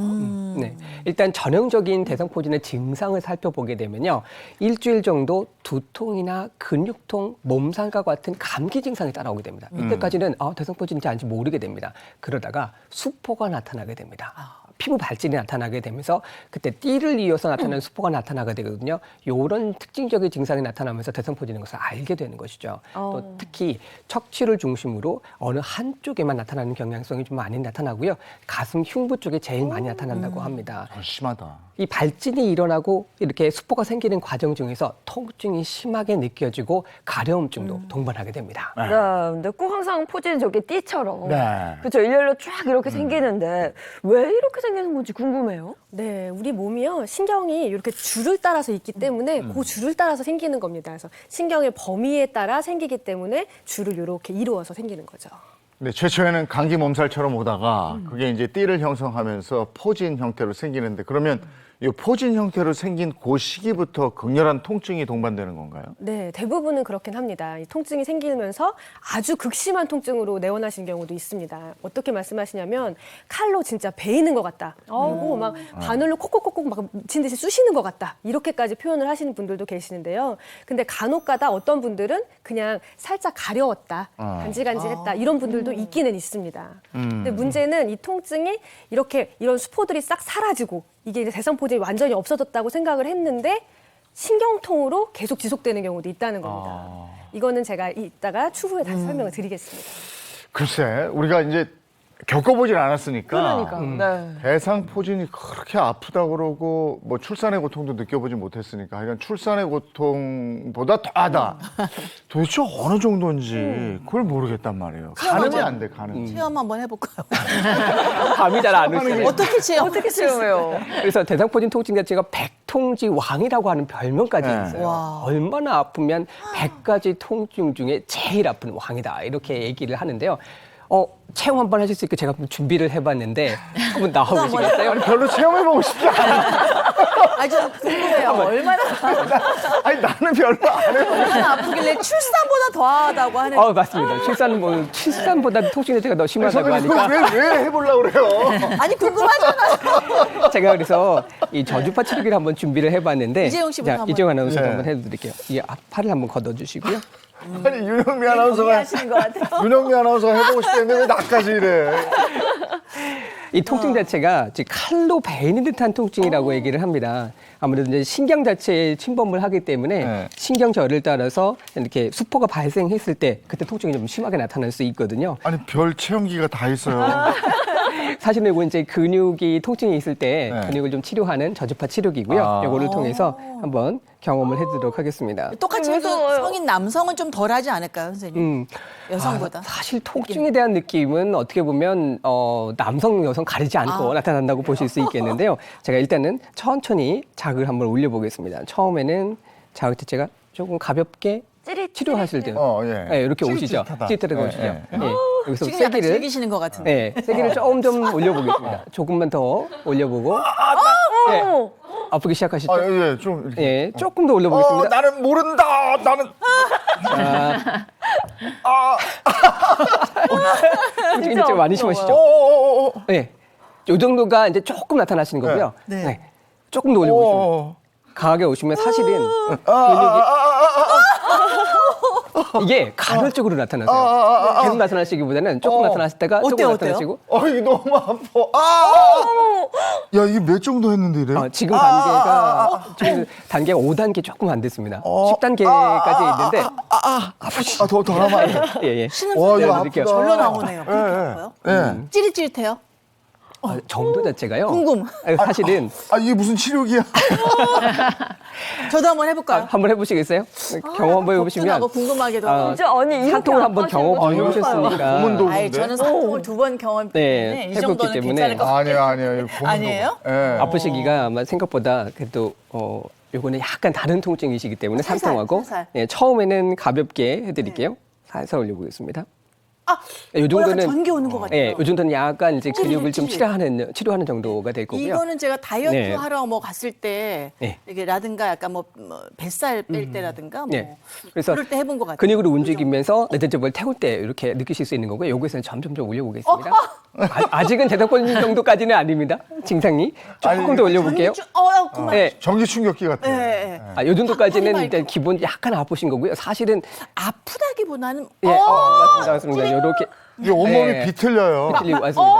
Speaker 19: 네, 일단 전형적인 대상포진의 증상을 살펴보게 되면요. 일주일 정도 두통이나 근육통, 몸살과 같은 감기 증상이 따라오게 됩니다. 이때까지는 대상포진인지 아닌지 모르게 됩니다. 그러다가 수포가 나타나게 됩니다. 피부 발진이 나타나게 되면서 그때 띠를 이어서 나타나는 수포가 나타나게 되거든요. 이런 특징적인 증상이 나타나면서 대상포진인 것을 알게 되는 것이죠. 또 특히 척추를 중심으로 어느 한쪽에만 나타나는 경향성이 좀 많이 나타나고요. 가슴 흉부 쪽에 제일 많이 나타난다고 합니다.
Speaker 1: 심하다.
Speaker 19: 이 발진이 일어나고 이렇게 수포가 생기는 과정 중에서 통증이 심하게 느껴지고 가려움증도 동반하게 됩니다.
Speaker 2: 네, 근데 꼭 항상 포진이 저게 띠처럼
Speaker 1: 네.
Speaker 2: 그렇죠. 일렬로 쫙 이렇게 생기는데 왜 이렇게 생기는 건지 궁금해요.
Speaker 20: 네, 우리 몸이요 신경이 이렇게 줄을 따라서 있기 때문에 그 줄을 따라서 생기는 겁니다. 그래서 신경의 범위에 따라 생기기 때문에 줄을 이렇게 이루어서 생기는 거죠.
Speaker 1: 네, 최초에는 감기 몸살처럼 오다가 그게 이제 띠를 형성하면서 포진 형태로 생기는데 그러면 이 포진 형태로 생긴 그 시기부터 극렬한 통증이 동반되는 건가요?
Speaker 20: 네, 대부분은 그렇긴 합니다. 이 통증이 생기면서 아주 극심한 통증으로 내원하신 경우도 있습니다. 어떻게 말씀하시냐면 칼로 진짜 베이는 것 같다. 그리고 막 바늘로 콕콕콕콕 막 미친 듯이 쑤시는 것 같다. 이렇게까지 표현을 하시는 분들도 계시는데요. 근데 간혹가다 어떤 분들은 그냥 살짝 가려웠다, 간질간질했다 이런 분들도 있기는 있습니다. 근데 문제는 이 통증이 이런 수포들이 싹 사라지고 이게 이제 대상포진이 완전히 없어졌다고 생각을 했는데 신경통으로 계속 지속되는 경우도 있다는 겁니다. 이거는 제가 이따가 추후에 다시 설명을 드리겠습니다.
Speaker 1: 글쎄, 우리가 이제 겪어보질 않았으니까
Speaker 2: 그러니까.
Speaker 1: 대상포진이 그렇게 아프다 그러고 뭐 출산의 고통도 느껴보지 못했으니까 하여간 출산의 고통보다 더하다. 도대체 어느 정도인지 그걸 모르겠단 말이에요. 가늠이 안 돼, 가늠.
Speaker 18: 체험 한번 해볼까요?
Speaker 19: 감이 잘 안 오시네요.
Speaker 18: 어떻게 체험해요?
Speaker 19: 그래서 대상포진 통증 자체가 백통지 왕이라고 하는 별명까지 있어요.
Speaker 18: 와.
Speaker 19: 얼마나 아프면 100가지 통증 중에 제일 아픈 왕이다 이렇게 얘기를 하는데요. 체험 한번 하실 수 있게 제가 준비를 해봤는데 한번 나와보시겠어요?
Speaker 1: 아니, 별로 체험해보고 싶지 않아요.
Speaker 18: 아니, 좀 궁금해요. 얼마나
Speaker 1: 아니 나는 별로 안 해요.
Speaker 18: 얼마나 아프길래 출산보다 더하다고 하는.
Speaker 19: 맞습니다. 출산보다 통증 자체가 더 심하다고 하니까.
Speaker 1: 왜 해보려고 그래요?
Speaker 18: 아니 궁금하잖아요.
Speaker 19: 제가 그래서 이 저주파 치료기를 한번 준비를 해봤는데.
Speaker 18: 이재용 씨부터 한번.
Speaker 19: 이재용 아나운서
Speaker 1: 네.
Speaker 19: 한번 해드릴게요. 이 팔을 한번 걷어주시고요.
Speaker 1: 아니 윤영미 아나운서가
Speaker 2: 하시는 것 같아요.
Speaker 1: 윤영미 아나운서가 해보고 싶다는데 왜 나까지 이래?
Speaker 19: 이 통증 자체가 즉 칼로 베이는 듯한 통증이라고 얘기를 합니다. 아무래도 이제 신경 자체에 침범을 하기 때문에 신경절을 따라서 이렇게 수포가 발생했을 때 그때 통증이 좀 심하게 나타날 수 있거든요.
Speaker 1: 아니 별 체험기가 다 있어요.
Speaker 19: 사실은 이거 이제 근육이 통증이 있을 때 근육을 좀 치료하는 저주파 치료기고요. 이거를 통해서 한번 경험을 해드리도록 하겠습니다.
Speaker 18: 똑같이 해도 성인 남성은 좀 덜하지 않을까요, 선생님? 여성보다.
Speaker 19: 사실 통증에 대한 느낌은 어떻게 보면 남성, 여성 가리지 않고 나타난다고 보실 수 있겠는데요. 제가 일단은 천천히 자극을 한번 올려보겠습니다. 처음에는 자극 자체가 조금 가볍게 치료하실 때 네, 이렇게 오시죠. 찌릿하게 오시죠. 네. 여기서
Speaker 18: 지금 약간 즐기시는 것 같은데.
Speaker 19: 네, 세기를 조금 좀 올려보겠습니다. 조금만 더 올려보고. 네. 아프기 시작하시죠?
Speaker 1: 예, 좀 이렇게.
Speaker 19: 예, 조금 더 올려보겠습니다.
Speaker 1: 나는 모른다. 나는.
Speaker 19: 통증이 좀 많이 심하시죠? 네, 이 정도가 이제 조금 나타나시는 거고요. 네. 조금 더 올려보시면 강하게 오시면 사실은 이게 간헐적으로 나타나세요. 계속 나타나시기보다는 조금 나타나시다가 조금 나타나시고.
Speaker 1: 이게 너무 아파. 야, 이게 몇 정도 했는데 이래?
Speaker 19: 지금 단계가 5단계 조금 안 됐습니다. 10단계까지 있는데.
Speaker 1: 더 하면 안 돼.
Speaker 19: 예.
Speaker 18: 쉬는 소리가 절로 나오네요. 찌릿찌릿해요?
Speaker 19: 정도 자체가요.
Speaker 18: 궁금.
Speaker 19: 사실은.
Speaker 1: 이게 무슨 치료기야?
Speaker 18: 저도 한번 해볼까요?
Speaker 19: 한번 해보시겠어요? 경험 한번 해보시면.
Speaker 18: 궁금하게도.
Speaker 19: 산통을 한번 경험해 보셨으니까.
Speaker 18: 저는 산통을 2번 경험했기 때문에 이 정도는 괜찮을 것 같아요.
Speaker 1: 아니에요.
Speaker 18: 아니에요?
Speaker 19: 아프시기가 아마 생각보다 그래도 요거는 약간 다른 통증이시기 때문에 산통하고. 네, 처음에는 가볍게 해드릴게요. 살살 올려보겠습니다. 이 정도는
Speaker 18: 전기 오는 것 같아요.
Speaker 19: 이 정도는 약간 이제 근육을 좀 치료하는 정도가 될 거고요.
Speaker 18: 이거는 제가 다이어트 하러 갔을 때 이게 라든가 약간 뭐 뱃살 뺄 때라든가
Speaker 19: 그래서
Speaker 18: 그럴 때 해본 것 같아요.
Speaker 19: 근육을 움직이면서 내전적을 태울 때 이렇게 느끼실 수 있는 거고요. 여기서는 점점 올려보겠습니다. 아직은 대답권 정도까지는 아닙니다. 증상이 조금 더 올려볼게요.
Speaker 1: 전기 충격기 같아.
Speaker 19: 이 정도까지는 일단 기본 약간 아프신 거고요. 사실은
Speaker 18: 아프다기보다는
Speaker 19: 맞습니다. 이렇게
Speaker 1: 이게 온몸이 비틀려요.
Speaker 19: 비틀리고 왔습니다.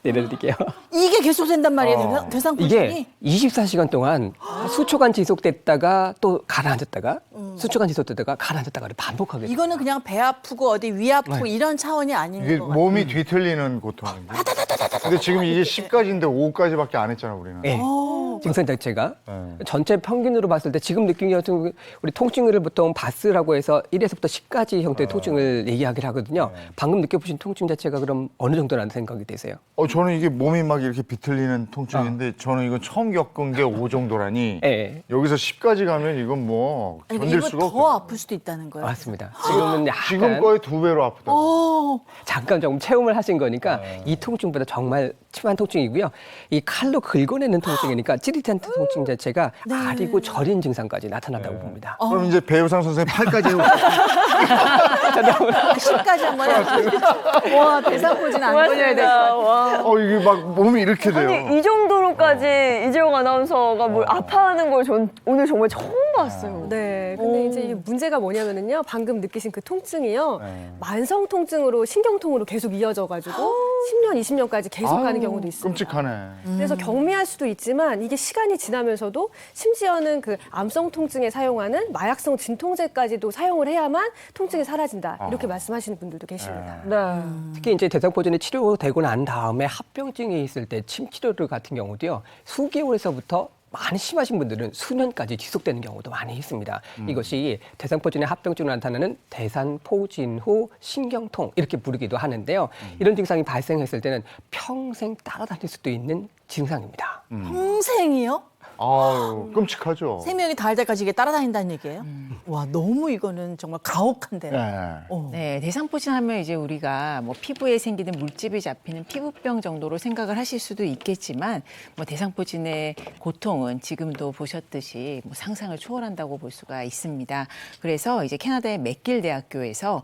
Speaker 19: 내려드릴게요.
Speaker 18: 이게 계속된단 말이에요, 대상포진이?
Speaker 19: 이게 24시간 동안 수초간 지속됐다가 또 가라앉았다가 수초간 지속됐다가 가라앉았다가를 반복하게.
Speaker 18: 이거는 그냥 배 아프고 어디 위 아프고 이런 차원이 아닌
Speaker 1: 이게
Speaker 18: 것 같아요.
Speaker 1: 몸이 뒤틀리는 고통인데. 근데 지금 이게 10까지인데 5까지밖에 안 했잖아, 우리는.
Speaker 19: 네. 증상 자체가 전체 평균으로 봤을 때 지금 느낀 같은 우리 통증을 보통 바스라고 해서 1에서부터 10까지 형태의 통증을 얘기하기를 하거든요. 방금 느껴보신 통증 자체가 그럼 어느 정도라는 생각이 되세요?
Speaker 1: 저는 이게 몸이 막 이렇게 비틀리는 통증인데 저는 이건 처음 겪은 게 5 정도라니 여기서 10까지 가면 이건 뭐 견딜 수가 없어요.
Speaker 18: 더 아플 수도 있다는 거예요?
Speaker 19: 맞습니다. 지금은 약간
Speaker 1: 지금 거의 2배로 아프다고.
Speaker 19: 잠깐 조금 체험을 하신 거니까 이 통증보다 정말 심한 통증이고요. 이 칼로 긁어내는 통증이니까 찌릿한 통증 자체가 아리고 저린 증상까지 나타난다고 봅니다.
Speaker 1: 그럼 이제 배우상 선생님 8까지 해볼게요.
Speaker 18: 10까지 한번 해볼게요. 와, 대상포진 안 걸려야 될 것 같아요.
Speaker 1: 이게 막 몸이 이렇게 돼요.
Speaker 2: 아니, 이 정도로까지 이재용 아나운서가 뭘 아파하는 걸 전 오늘 정말 처음 봤어요.
Speaker 20: 네, 근데 이제 이 문제가 뭐냐면은요, 방금 느끼신 그 통증이요, 만성 통증으로 신경통으로 계속 이어져가지고 10년, 20년까지 계속 가는 경우도 있습니다.
Speaker 1: 끔찍하네.
Speaker 20: 그래서 경미할 수도 있지만 이게 시간이 지나면서도 심지어는 그 암성 통증에 사용하는 마약성 진통제까지도 사용을 해야만 통증이 사라진다, 이렇게 말씀하시는 분들도 계십니다.
Speaker 19: 특히 이제 대상포진이 치료되고 난 다음에 합병증이 있을 때 침 치료를 같은 경우도요, 수개월에서부터 많이 심하신 분들은 수년까지 지속되는 경우도 많이 있습니다. 이것이 대상포진의 합병증으로 나타나는 대상포진 후 신경통 이렇게 부르기도 하는데요. 이런 증상이 발생했을 때는 평생 따라다닐 수도 있는 증상입니다.
Speaker 18: 평생이요?
Speaker 1: 아유, 끔찍하죠.
Speaker 18: 생명이 다할 때까지 이게 따라다닌다는 얘기예요? 와, 너무 이거는 정말 가혹한데요.
Speaker 21: 네, 대상포진 하면 이제 우리가 뭐 피부에 생기는 물집이 잡히는 피부병 정도로 생각을 하실 수도 있겠지만 뭐 대상포진의 고통은 지금도 보셨듯이 뭐 상상을 초월한다고 볼 수가 있습니다. 그래서 이제 캐나다의 맥길 대학교에서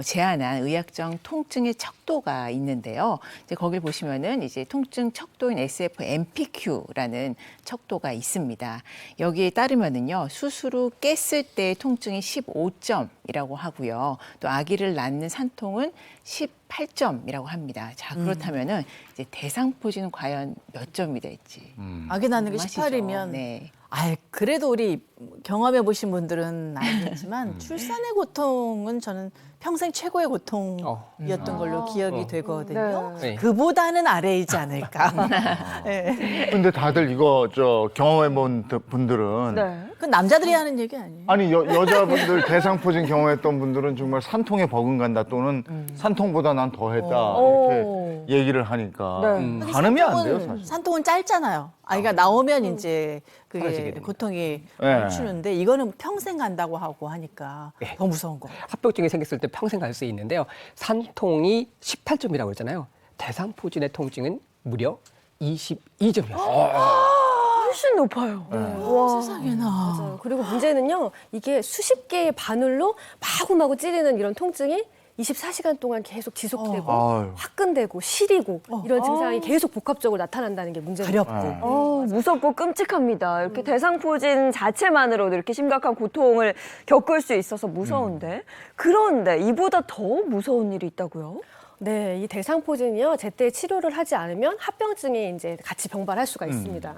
Speaker 21: 제안한 의학적 통증의 척도가 있는데요. 이제 거길 보시면은 이제 통증 척도인 SF-MPQ라는 척도가 있습니다. 여기에 따르면은요, 수술 후 깼을 때의 통증이 15점이라고 하고요. 또 아기를 낳는 산통은 18점이라고 합니다. 자, 그렇다면은 이제 대상포진은 과연 몇 점이 될지.
Speaker 18: 아기 낳는 게
Speaker 21: 궁금하시죠?
Speaker 18: 18이면
Speaker 21: 네.
Speaker 18: 그래도 우리 경험해 보신 분들은 알겠지만 출산의 고통은 저는 평생 최고의 고통이었던 걸로 기억이 되거든요.
Speaker 1: 네.
Speaker 18: 그보다는 아래이지 않을까. 네.
Speaker 1: 근데 다들 이거 경험해 본 분들은
Speaker 18: 그건 남자들이 하는 얘기 아니에요?
Speaker 1: 아니 여자분들 대상포진 경험했던 분들은 정말 산통에 버금간다 또는 산통보다 난 더했다 이렇게 얘기를 하니까 가늠이 안 돼요 사실.
Speaker 18: 산통은 짧잖아요. 아이가 나오면 이제 그게 고통이 멈추는데 이거는 평생 간다고 하고 하니까 더 무서운 거.
Speaker 19: 합병증이 생겼을 때 평생 갈 수 있는데요. 산통이 18점이라고 그랬잖아요. 대상포진의 통증은 무려 22점이었어요.
Speaker 2: 훨씬 높아요.
Speaker 18: 와, 세상에나.
Speaker 20: 맞아요. 그리고 문제는요, 이게 수십 개의 바늘로 마구마구 찌르는 이런 통증이 24시간 동안 계속 지속되고 화끈되고 시리고 이런 증상이 계속 복합적으로 나타난다는 게 문제예요.
Speaker 2: 무섭고 끔찍합니다. 이렇게 대상포진 자체만으로도 이렇게 심각한 고통을 겪을 수 있어서 무서운데 그런데 이보다 더 무서운 일이 있다고요?
Speaker 20: 네, 이 대상포진이요, 제때 치료를 하지 않으면 합병증이 이제 같이 병발할 수가 있습니다.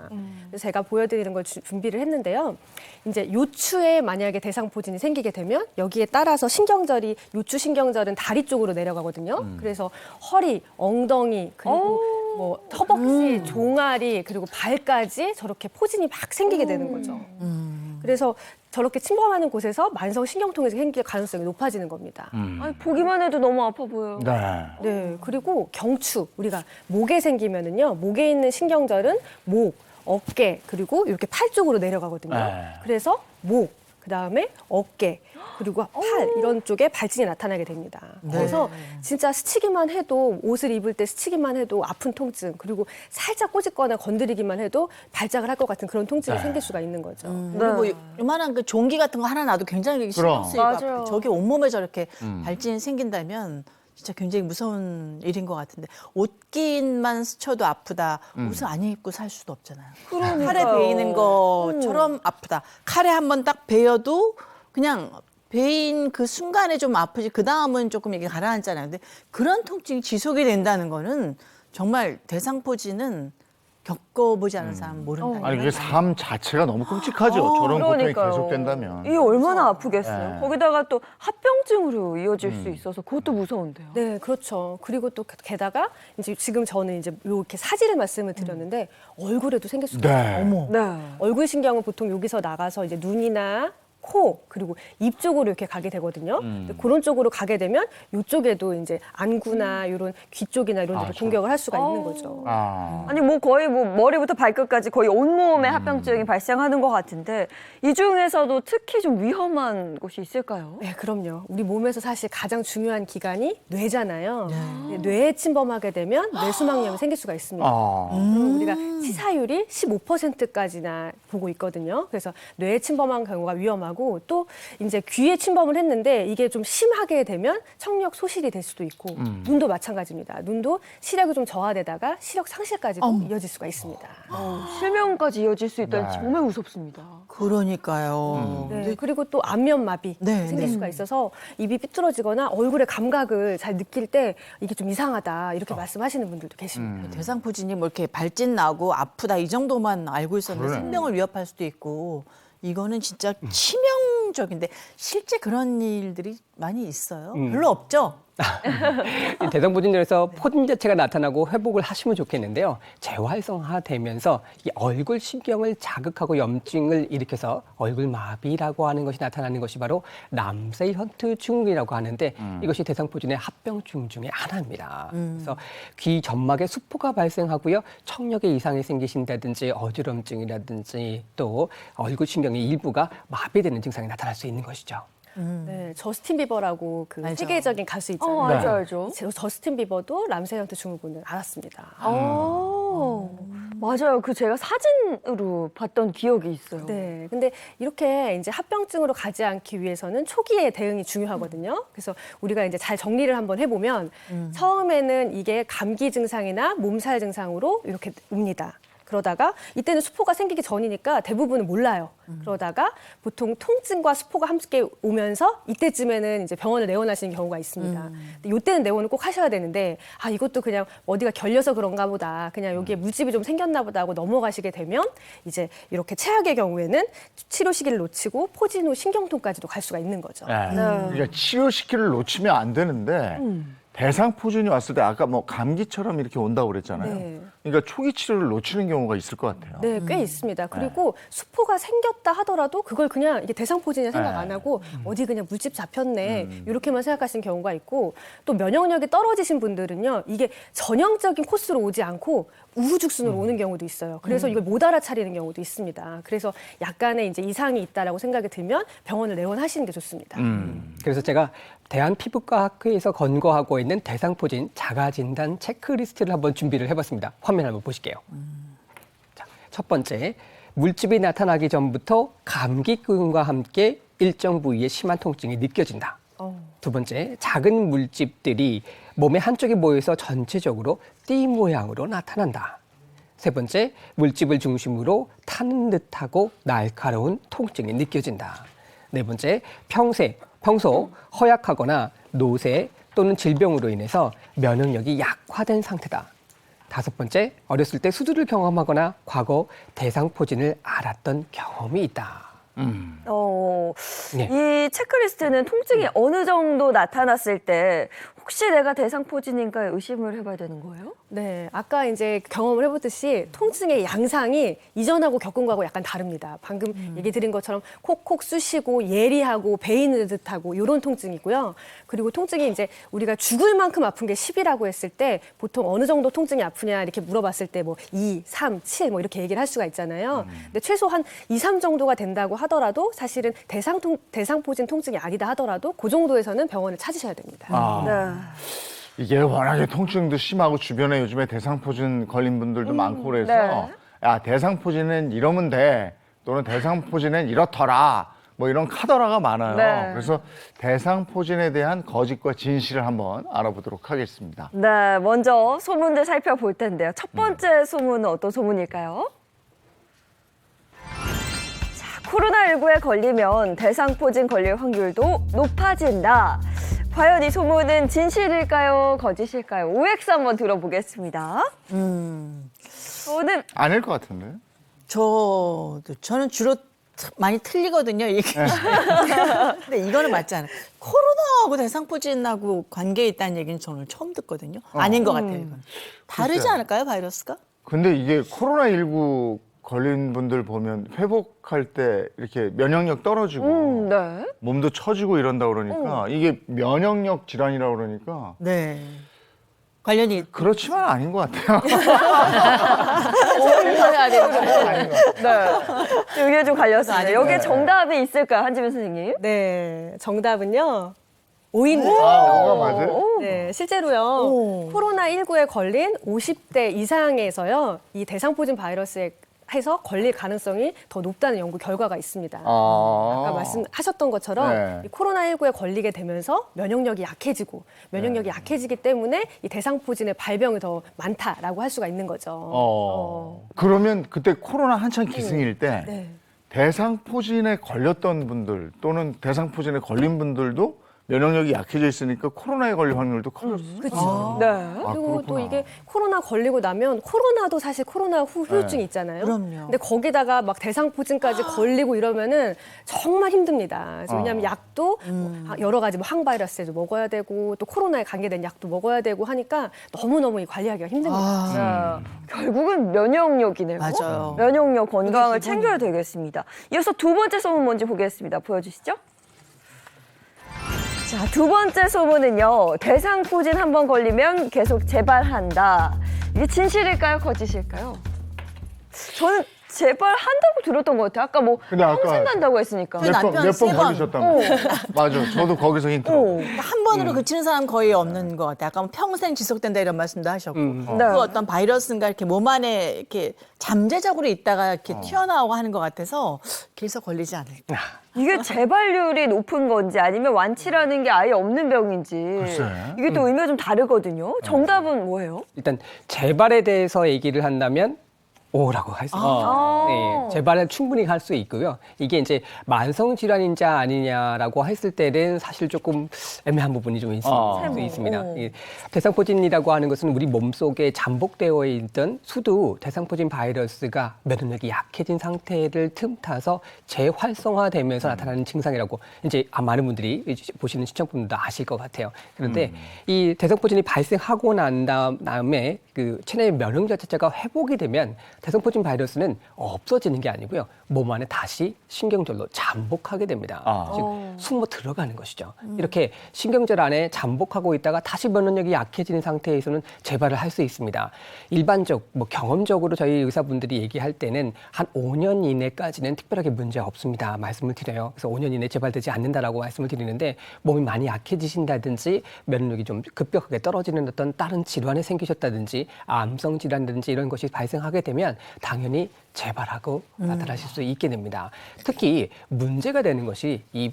Speaker 20: 그래서 제가 보여드리는 걸 준비를 했는데요. 이제 요추에 만약에 대상포진이 생기게 되면 여기에 따라서 신경절이, 요추 신경절은 다리 쪽으로 내려가거든요. 그래서 허리, 엉덩이, 그리고 뭐 허벅지, 종아리, 그리고 발까지 저렇게 포진이 막 생기게 되는 거죠. 그래서 저렇게 침범하는 곳에서 만성 신경통이 생길 가능성이 높아지는 겁니다.
Speaker 2: 아니, 보기만 해도 너무 아파 보여요.
Speaker 20: 네, 그리고 경추, 우리가 목에 생기면은요, 목에 있는 신경절은 목, 어깨, 그리고 이렇게 팔 쪽으로 내려가거든요. 그래서 목, 그 다음에 어깨, 그리고 팔 이런 쪽에 발진이 나타나게 됩니다. 그래서 진짜 스치기만 해도, 옷을 입을 때 스치기만 해도 아픈 통증, 그리고 살짝 꼬집거나 건드리기만 해도 발작을 할 것 같은 그런 통증이 생길 수가 있는 거죠.
Speaker 18: 그리고 요만한 그 종기 같은 거 하나 놔도 굉장히 신경 쓰이고
Speaker 2: 맞아요.
Speaker 18: 저게 온몸에 저렇게 발진이 생긴다면 진짜 굉장히 무서운 일인 것 같은데 옷깃만 스쳐도 아프다. 옷을 안 입고 살 수도 없잖아요.
Speaker 2: 그러니까요.
Speaker 18: 칼에 베이는 것처럼 아프다. 칼에 한번 딱 베여도 그냥 베인 그 순간에 좀 아프지 그 다음은 조금 이게 가라앉잖아요. 근데 그런 통증이 지속이 된다는 거는 정말 대상포진은 겪어보지 않은 사람 모른다.
Speaker 1: 아니 이게 삶 자체가 너무 끔찍하죠. 저런 고통이 계속된다면.
Speaker 2: 이게 얼마나 아프겠어요. 거기다가 또 합병증으로 이어질 수 있어서 그것도 무서운데요.
Speaker 20: 네, 그렇죠. 그리고 또 게다가 이제 지금 저는 이제 이렇게 사지를 말씀을 드렸는데 얼굴에도 생길 수가 있어요. 얼굴 신경은 보통 여기서 나가서 이제 눈이나 코 그리고 입 쪽으로 이렇게 가게 되거든요. 근데 그런 쪽으로 가게 되면 이쪽에도 이제 안구나 이런 귀 쪽이나 이런 데를 공격을 할 수가 있는 거죠.
Speaker 2: 아니 뭐 거의 뭐 머리부터 발끝까지 거의 온몸에 합병증이 발생하는 것 같은데 이 중에서도 특히 좀 위험한 곳이 있을까요?
Speaker 20: 네, 그럼요. 우리 몸에서 사실 가장 중요한 기관이 뇌잖아요. 뇌에 침범하게 되면 뇌수막염이 생길 수가 있습니다. 그럼 우리가 치사율이 15%까지나 보고 있거든요. 그래서 뇌에 침범한 경우가 위험하고 또 이제 귀에 침범을 했는데 이게 좀 심하게 되면 청력 소실이 될 수도 있고 눈도 마찬가지입니다. 눈도 시력이 좀 저하되다가 시력 상실까지도 이어질 수가 있습니다.
Speaker 2: 실명까지 이어질 수 있다니 정말 무섭습니다.
Speaker 18: 그러니까요.
Speaker 20: 네, 그리고 또 안면마비 생길 수가 있어서 입이 삐뚤어지거나 얼굴의 감각을 잘 느낄 때 이게 좀 이상하다 이렇게 말씀하시는 분들도 계십니다.
Speaker 18: 대상포진이 뭐 이렇게 발진 나고 아프다 이 정도만 알고 있었는데 생명을 위협할 수도 있고 이거는 진짜 치명적인데 실제 그런 일들이 많이 있어요? 별로 없죠?
Speaker 19: 이 대상포진에서 포진 자체가 나타나고 회복을 하시면 좋겠는데요. 재활성화되면서 이 얼굴 신경을 자극하고 염증을 일으켜서 얼굴 마비라고 하는 것이 나타나는 것이 바로 람세이 헌트 증후군이라고 하는데 이것이 대상포진의 합병증 중에 하나입니다. 그래서 귀 점막에 수포가 발생하고요. 청력에 이상이 생기신다든지 어지럼증이라든지 또 얼굴 신경의 일부가 마비되는 증상이 나타날 수 있는 것이죠.
Speaker 20: 네, 저스틴 비버라고 그
Speaker 18: 알죠.
Speaker 20: 세계적인 가수 있잖아요.
Speaker 2: 알죠, 알죠.
Speaker 20: 저스틴 비버도 람세이 헌트 증후군을 앓았습니다.
Speaker 2: 맞아요. 그 제가 사진으로 봤던 기억이 있어요.
Speaker 20: 네, 근데 이렇게 이제 합병증으로 가지 않기 위해서는 초기에 대응이 중요하거든요. 그래서 우리가 이제 잘 정리를 한번 해보면 처음에는 이게 감기 증상이나 몸살 증상으로 이렇게 옵니다. 그러다가 이때는 수포가 생기기 전이니까 대부분은 몰라요. 그러다가 보통 통증과 수포가 함께 오면서 이때쯤에는 이제 병원을 내원하시는 경우가 있습니다. 근데 이때는 내원을 꼭 하셔야 되는데 아 이것도 그냥 어디가 결려서 그런가 보다. 그냥 여기에 물집이 좀 생겼나 보다 하고 넘어가시게 되면 이제 이렇게 최악의 경우에는 치료 시기를 놓치고 포진 후 신경통까지도 갈 수가 있는 거죠.
Speaker 1: 그러니까 치료 시기를 놓치면 안 되는데 대상포진이 왔을 때 아까 뭐 감기처럼 이렇게 온다고 그랬잖아요.
Speaker 20: 네.
Speaker 1: 그러니까 초기 치료를 놓치는 경우가 있을 것 같아요.
Speaker 20: 네, 꽤 있습니다. 그리고 수포가 생겼다 하더라도 그걸 그냥 이게 대상포진이라 생각
Speaker 1: 네.
Speaker 20: 안 하고 어디 그냥 물집 잡혔네 이렇게만 생각하시는 경우가 있고 또 면역력이 떨어지신 분들은요 이게 전형적인 코스로 오지 않고 우후죽순으로 오는 경우도 있어요. 그래서 이걸 못 알아차리는 경우도 있습니다. 그래서 약간의 이제 이상이 있다라고 생각이 들면 병원을 내원하시는 게 좋습니다.
Speaker 19: 그래서 제가 대한피부과학회에서 권고하고 있는 대상포진 자가진단 체크리스트를 한번 준비를 해봤습니다. 화면 한번 보실게요. 자, 첫 번째, 물집이 나타나기 전부터 감기균과 함께 일정 부위에 심한 통증이 느껴진다. 두 번째, 작은 물집들이 몸의 한쪽에 모여서 전체적으로 띠 모양으로 나타난다. 세 번째, 물집을 중심으로 타는 듯하고 날카로운 통증이 느껴진다. 네 번째, 평소 허약하거나 노쇠 또는 질병으로 인해서 면역력이 약화된 상태다. 다섯 번째, 어렸을 때 수두를 경험하거나 과거 대상포진을 앓았던 경험이 있다.
Speaker 2: 이 체크리스트는 통증이 어느 정도 나타났을 때 혹시 내가 대상포진인가 의심을 해봐야 되는 거예요?
Speaker 20: 네, 아까 이제 경험을 해보듯이 통증의 양상이 이전하고 겪은 거하고 약간 다릅니다. 방금 얘기 드린 것처럼 콕콕 쑤시고 예리하고 베이는 듯하고 이런 통증이고요. 그리고 통증이 이제 우리가 죽을 만큼 아픈 게 10이라고 했을 때 보통 어느 정도 통증이 아프냐 이렇게 물어봤을 때 뭐 2, 3, 7 뭐 이렇게 얘기를 할 수가 있잖아요. 근데 최소한 2, 3 정도가 된다고 하더라도 사실은 대상포진 통증이 아니다 하더라도 그 정도에서는 병원을 찾으셔야 됩니다.
Speaker 1: 이게 워낙에 통증도 심하고 주변에 요즘에 대상포진 걸린 분들도 많고 그래서 야 대상포진은 이러면 돼 또는 대상포진은 이렇더라 뭐 이런 카더라가 많아요.
Speaker 2: 네.
Speaker 1: 그래서 대상포진에 대한 거짓과 진실을 한번 알아보도록 하겠습니다.
Speaker 2: 네, 먼저 소문들 살펴볼 텐데요. 첫 번째 소문은 어떤 소문일까요? 자, 코로나19에 걸리면 대상포진 걸릴 확률도 높아진다. 과연 이 소문은 진실일까요? 거짓일까요? OX 한번 들어보겠습니다. 저는
Speaker 1: 아닐 것 같은데.
Speaker 18: 저는 주로 많이 틀리거든요. 이게. 근데 이거는 맞지 않아요. 코로나하고 대상포진하고 관계 있다는 얘기는 저는 처음 듣거든요. 아닌 것 같아요. 이건. 다르지
Speaker 1: 글쎄요.
Speaker 18: 않을까요, 바이러스가?
Speaker 1: 근데 이게 코로나19 걸린 분들 보면 회복할 때 이렇게 면역력 떨어지고
Speaker 2: 네.
Speaker 1: 몸도 처지고 이런다 그러니까 이게 면역력 질환이라고 그러니까
Speaker 18: 네. 관련이
Speaker 1: 그렇지만 아닌 것 같아요.
Speaker 2: 네. 여기에 좀 갈렸습니다. 여기에 정답이 있을까요, 한지민 선생님?
Speaker 20: 네, 정답은요. O입니다.
Speaker 1: O가 맞아요?
Speaker 20: 네, 실제로요. 코로나19에 걸린 50대 이상에서요. 이 대상포진 바이러스에 해서 걸릴 가능성이 더 높다는 연구 결과가 있습니다. 아까 말씀하셨던 것처럼 이 코로나19에 걸리게 되면서 면역력이 약해지고 면역력이 약해지기 때문에 이 대상포진의 발병이 더 많다라고 할 수가 있는 거죠.
Speaker 1: 그러면 그때 코로나 한창 기승일 때
Speaker 20: 네.
Speaker 1: 대상포진에 걸렸던 분들 또는 대상포진에 걸린 분들도 면역력이 약해져 있으니까 코로나에 걸릴 확률도 커졌어요.
Speaker 20: 그렇죠. 네. 그리고 또
Speaker 1: 그렇구나.
Speaker 20: 이게 코로나 걸리고 나면 코로나도 사실 코로나 후 후유증이
Speaker 1: 네.
Speaker 20: 있잖아요.
Speaker 18: 그럼요.
Speaker 20: 근데 거기다가 막 대상포진까지 걸리고 이러면은 정말 힘듭니다. 그래서 왜냐하면 약도 뭐 여러 가지 뭐 항바이러스에도 먹어야 되고 또 코로나에 관계된 약도 먹어야 되고 하니까 너무너무 이 관리하기가 힘듭니다.
Speaker 2: 자, 결국은 면역력이네요.
Speaker 18: 맞아요.
Speaker 2: 면역력 건강을
Speaker 18: 그게
Speaker 2: 챙겨야 되겠습니다. 이어서 두 번째 소문 뭔지 보겠습니다. 보여주시죠. 자, 두 번째 소문은요. 대상포진 한 번 걸리면 계속 재발한다. 이게 진실일까요? 거짓일까요? 저는 재발한다고 들었던 것 같아요. 아까 뭐
Speaker 1: 근데 아까
Speaker 2: 평생 간다고 했으니까.
Speaker 18: 그 남편
Speaker 1: 몇 번
Speaker 18: 세 번.
Speaker 1: 걸리셨다며. 맞아. 저도 거기서 힌트.
Speaker 18: 한 번으로 그치는 사람 거의 없는 것 같아요. 아까 뭐 평생 지속된다 이런 말씀도 하셨고,
Speaker 2: 네.
Speaker 18: 그 어떤 바이러스인가 이렇게 몸 안에 이렇게 잠재적으로 있다가 이렇게 튀어나오고 하는 것 같아서 계속 걸리지 않을까.
Speaker 2: 이게 재발률이 높은 건지 아니면 완치라는 게 아예 없는 병인지
Speaker 1: 글쎄.
Speaker 2: 이게 또 의미가 좀 다르거든요. 정답은 뭐예요?
Speaker 19: 일단 재발에 대해서 얘기를 한다면 O라고 할 수 있습니다. 네, 재발은 충분히 할 수 있고요. 이게 이제 만성 질환인지 아니냐라고 했을 때는 사실 조금 애매한 부분이 좀 있을 수 있습니다. 이 대상포진이라고 하는 것은 우리 몸속에 잠복되어 있던 수두 대상포진 바이러스가 면역력이 약해진 상태를 틈타서 재활성화되면서 나타나는 증상이라고 이제 많은 분들이 보시는 시청자분들도 아실 것 같아요. 그런데 이 대상포진이 발생하고 난 다음에 그 체내 면역력 자체가 회복이 되면 대상포진 바이러스는 없어지는 게 아니고요. 몸 안에 다시 신경절로 잠복하게 됩니다. 즉 숨어 들어가는 것이죠. 이렇게 신경절 안에 잠복하고 있다가 다시 면역력이 약해지는 상태에서는 재발을 할 수 있습니다. 일반적, 경험적으로 저희 의사분들이 얘기할 때는 한 5년 이내까지는 특별하게 문제 없습니다. 말씀을 드려요. 그래서 5년 이내 재발되지 않는다라고 말씀을 드리는데 몸이 많이 약해지신다든지 면역력이 좀 급격하게 떨어지는 어떤 다른 질환이 생기셨다든지 암성 질환이라든지 이런 것이 발생하게 되면 당연히 재발하고 나타나실 수 있게 됩니다. 특히 문제가 되는 것이 이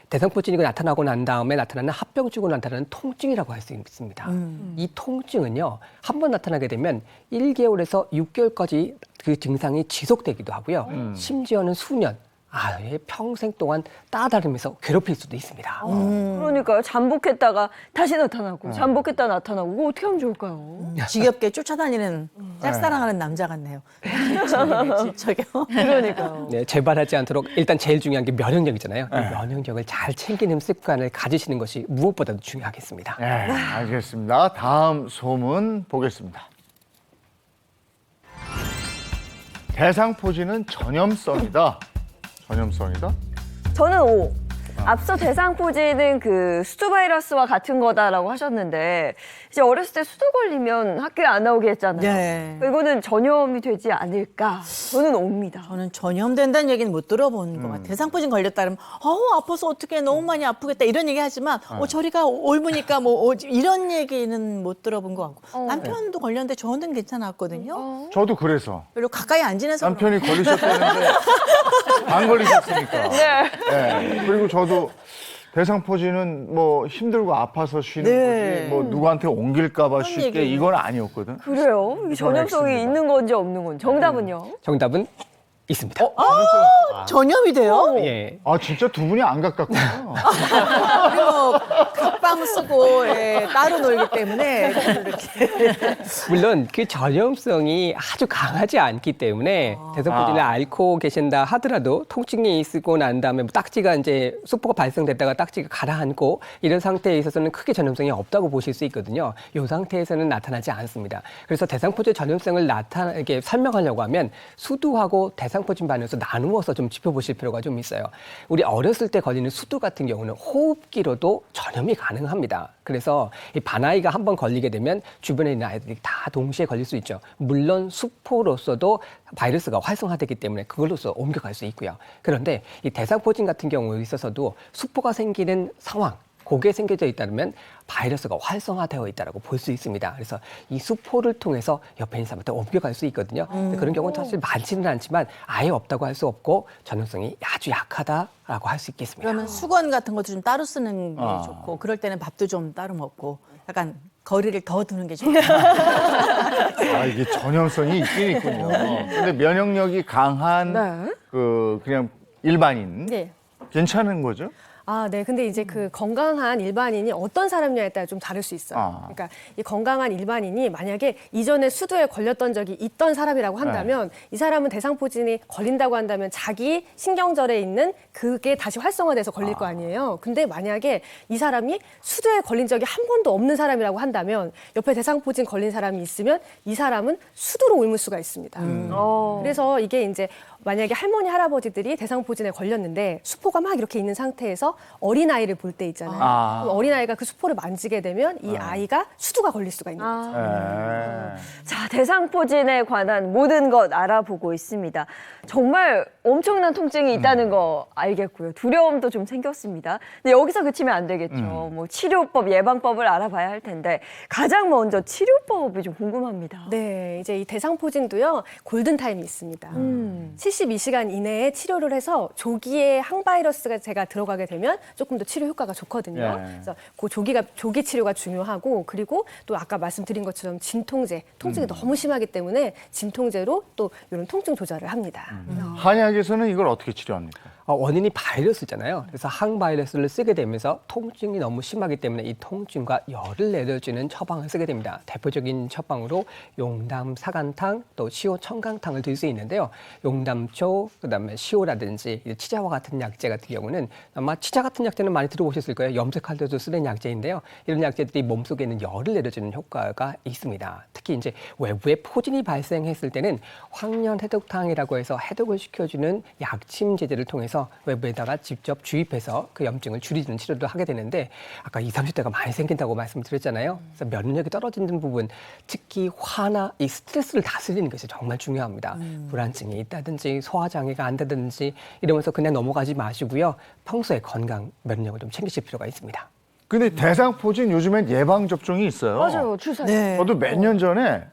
Speaker 19: 대상포진이 나타나고 난 다음에 나타나는 합병증으로 나타나는 통증이라고 할 수 있습니다. 이 통증은요, 한 번 나타나게 되면 1개월에서 6개월까지 그 증상이 지속되기도 하고요. 심지어는 수년, 아예 평생 동안 따다르면서 괴롭힐 수도 있습니다.
Speaker 2: 그러니까요. 잠복했다가 다시 나타나고 잠복했다 나타나고 이거 어떻게 하면 좋을까요?
Speaker 18: 지겹게 쫓아다니는 짝사랑하는 남자 같네요. 저기요.
Speaker 2: 그러니까요.
Speaker 19: 네, 재발하지 않도록 일단 제일 중요한 게 면역력이잖아요. 이 면역력을 잘 챙기는 습관을 가지시는 것이 무엇보다도 중요하겠습니다.
Speaker 1: 네, 알겠습니다. 다음 소문 보겠습니다. 대상포진은 전염성이다. 전염성이다?
Speaker 2: 저는 O. 앞서 대상포진은 그 수두 바이러스와 같은 거다라고 하셨는데 이제 어렸을 때 수두 걸리면 학교에 안 나오게 했잖아요.
Speaker 18: 네.
Speaker 2: 이거는 전염이 되지 않을까? 저는 O입니다.
Speaker 18: 저는 전염된다는 얘기는 못 들어본 것 같아요. 대상포진 걸렸다 그러면 아파서 어떻게 너무 많이 아프겠다 이런 얘기 하지만 저리가 옮으니까 이런 얘기는 못 들어본 것 같고 남편도 걸렸는데 저는 괜찮았거든요.
Speaker 1: 저도 그래서.
Speaker 18: 별로 가까이 안 지내서
Speaker 1: 남편이 걸리셨다는데 안 걸리셨으니까. 네. 그리고 저도 대상포진은 힘들고 아파서 쉬는 거지 누구한테 옮길까 봐 쉽게 이건 아니었거든.
Speaker 2: 그래요? 이게 전염성이 있는 건지 없는 건지. 정답은요?
Speaker 19: 정답은 있습니다.
Speaker 18: 전염이 돼요?
Speaker 19: 예.
Speaker 1: 진짜 두 분이 안 가깝구나.
Speaker 18: 그리고 각방 쓰고 따로 놀기 때문에 이렇게.
Speaker 19: 물론 그 전염성이 아주 강하지 않기 때문에 대상포진을 앓고 계신다 하더라도 통증이 있고 난 다음에 딱지가 이제 수포가 발생됐다가 딱지가 가라앉고 이런 상태에 있어서는 크게 전염성이 없다고 보실 수 있거든요. 이 상태에서는 나타나지 않습니다. 그래서 대상포진 전염성을 이렇게 설명하려고 하면 수두하고 대상포진 바이러스 나누어서 좀 짚어보실 필요가 좀 있어요. 우리 어렸을 때 걸리는 수두 같은 경우는 호흡기로도 전염이 가능합니다. 그래서 이 반아이가 한번 걸리게 되면 주변에 있는 아이들이 다 동시에 걸릴 수 있죠. 물론 수포로서도 바이러스가 활성화되기 때문에 그걸로서 옮겨갈 수 있고요. 그런데 이 대상포진 같은 경우에 있어서도 수포가 생기는 상황, 그게 생겨져 있다면 바이러스가 활성화되어 있다고 볼 수 있습니다. 그래서 이 수포를 통해서 옆에 있는 사람한테 옮겨갈 수 있거든요. 그런 경우는 사실 많지는 않지만 아예 없다고 할 수 없고 전염성이 아주 약하다라고 할 수 있겠습니다.
Speaker 18: 그러면 수건 같은 것도 좀 따로 쓰는 게 좋고 그럴 때는 밥도 좀 따로 먹고 약간 거리를 더 두는 게 좋고.
Speaker 1: 이게 전염성이 있긴 있군요. 근데 면역력이 강한 그냥 일반인 괜찮은 거죠?
Speaker 20: 네. 근데 이제 그 건강한 일반인이 어떤 사람냐에 따라 좀 다를 수 있어요. 그러니까 이 건강한 일반인이 만약에 이전에 수두에 걸렸던 적이 있던 사람이라고 한다면 이 사람은 대상포진이 걸린다고 한다면 자기 신경절에 있는 그게 다시 활성화돼서 걸릴 거 아니에요. 근데 만약에 이 사람이 수두에 걸린 적이 한 번도 없는 사람이라고 한다면 옆에 대상포진 걸린 사람이 있으면 이 사람은 수두로 옮을 수가 있습니다. 그래서 이게 이제 만약에 할머니, 할아버지들이 대상포진에 걸렸는데 수포가 막 이렇게 있는 상태에서 어린아이를 볼 때 있잖아요. 그럼 어린아이가 그 수포를 만지게 되면 이 아이가 수두가 걸릴 수가 있는 거죠.
Speaker 2: 자, 대상포진에 관한 모든 것 알아보고 있습니다. 정말 엄청난 통증이 있다는 거 알겠고요. 두려움도 좀 생겼습니다. 근데 여기서 그치면 안 되겠죠. 뭐 치료법, 예방법을 알아봐야 할 텐데 가장 먼저 치료법이 좀 궁금합니다.
Speaker 20: 네, 이제 이 대상포진도요 골든타임이 있습니다. 72시간 이내에 치료를 해서 조기에 항바이러스가 제가 들어가게 되면 조금 더 치료 효과가 좋거든요. 그래서 그 조기 치료가 중요하고 그리고 또 아까 말씀드린 것처럼 진통제, 통증이 너무 심하기 때문에 진통제로 또 이런 통증 조절을 합니다.
Speaker 1: 한의학에서는 이걸 어떻게 치료합니까?
Speaker 19: 원인이 바이러스잖아요. 그래서 항바이러스를 쓰게 되면서 통증이 너무 심하기 때문에 이 통증과 열을 내려주는 처방을 쓰게 됩니다. 대표적인 처방으로 용담, 사간탕, 또 시오, 청강탕을 들 수 있는데요. 용담초, 그다음에 시오라든지 치자와 같은 약재 같은 경우는 아마 치자 같은 약재는 많이 들어보셨을 거예요. 염색할 때도 쓰는 약재인데요. 이런 약재들이 몸속에 있는 열을 내려주는 효과가 있습니다. 특히 이제 외부에 포진이 발생했을 때는 황련해독탕이라고 해서 해독을 시켜주는 약침 제제를 통해서 외부에다가 직접 주입해서 그 염증을 줄이는 치료도 하게 되는데 아까 20, 30대가 많이 생긴다고 말씀드렸잖아요. 그래서 면역력이 떨어지는 부분, 특히 화나 이 스트레스를 다스리는 것이 정말 중요합니다. 불안증이 있다든지 소화장애가 안 되든지 이러면서 그냥 넘어가지 마시고요. 평소에 건강, 면역력을 좀 챙기실 필요가 있습니다.
Speaker 1: 근데 대상포진 요즘엔 예방접종이 있어요.
Speaker 2: 맞아요, 주사요.
Speaker 18: 네.
Speaker 1: 저도 몇 년 전에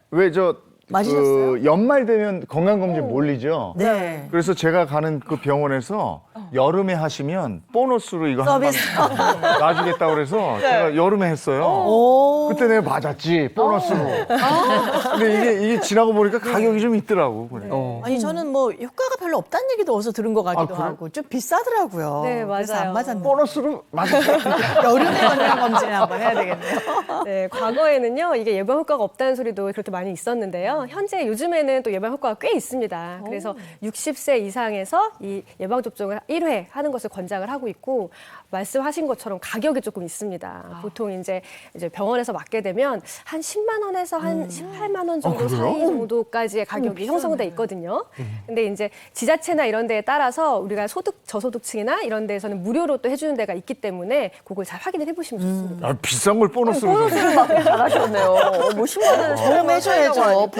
Speaker 18: 맞으셨어요?
Speaker 1: 연말 되면 건강검진 몰리죠.
Speaker 18: 네.
Speaker 1: 그래서 제가 가는 그 병원에서 여름에 하시면 보너스로 이거
Speaker 18: 서비스.
Speaker 1: 한번 놔주겠다고 그래서 제가 여름에 했어요. 그때 내가 맞았지 보너스로. 근데 이게 지나고 보니까 가격이 좀 있더라고. 그래.
Speaker 18: 아니 저는 뭐 효과가 별로 없다는 얘기도 어디서 들은 것 같기도
Speaker 1: 그래요?
Speaker 18: 하고 좀 비싸더라고요.
Speaker 20: 네,
Speaker 18: 그래서
Speaker 20: 맞아요.
Speaker 18: 안 맞았는데.
Speaker 1: 보너스로 맞았어요.
Speaker 18: 여름에 건강검진을 한번 해야 되겠네요.
Speaker 20: 네, 과거에는 이게 예방 효과가 없다는 소리도 그렇게 많이 있었는데요. 현재 요즘에는 또 예방 효과가 꽤 있습니다. 그래서 60세 이상에서 이 예방 접종을 1회 하는 것을 권장을 하고 있고 말씀하신 것처럼 가격이 조금 있습니다. 보통 이제 병원에서 맞게 되면 한 10만 원에서 한 18만 원 정도 사이 정도까지의 가격이 형성돼 있거든요. 근데 이제 지자체나 이런 데에 따라서 우리가 저소득층이나 이런 데에서는 무료로 또 해주는 데가 있기 때문에 그걸 잘 확인을 해보시면 좋습니다.
Speaker 1: 비싼 걸 보너스로.
Speaker 2: 보너스를 맞게 잘하셨네요. 뭐 10만 원을
Speaker 18: 보험 해줘야죠.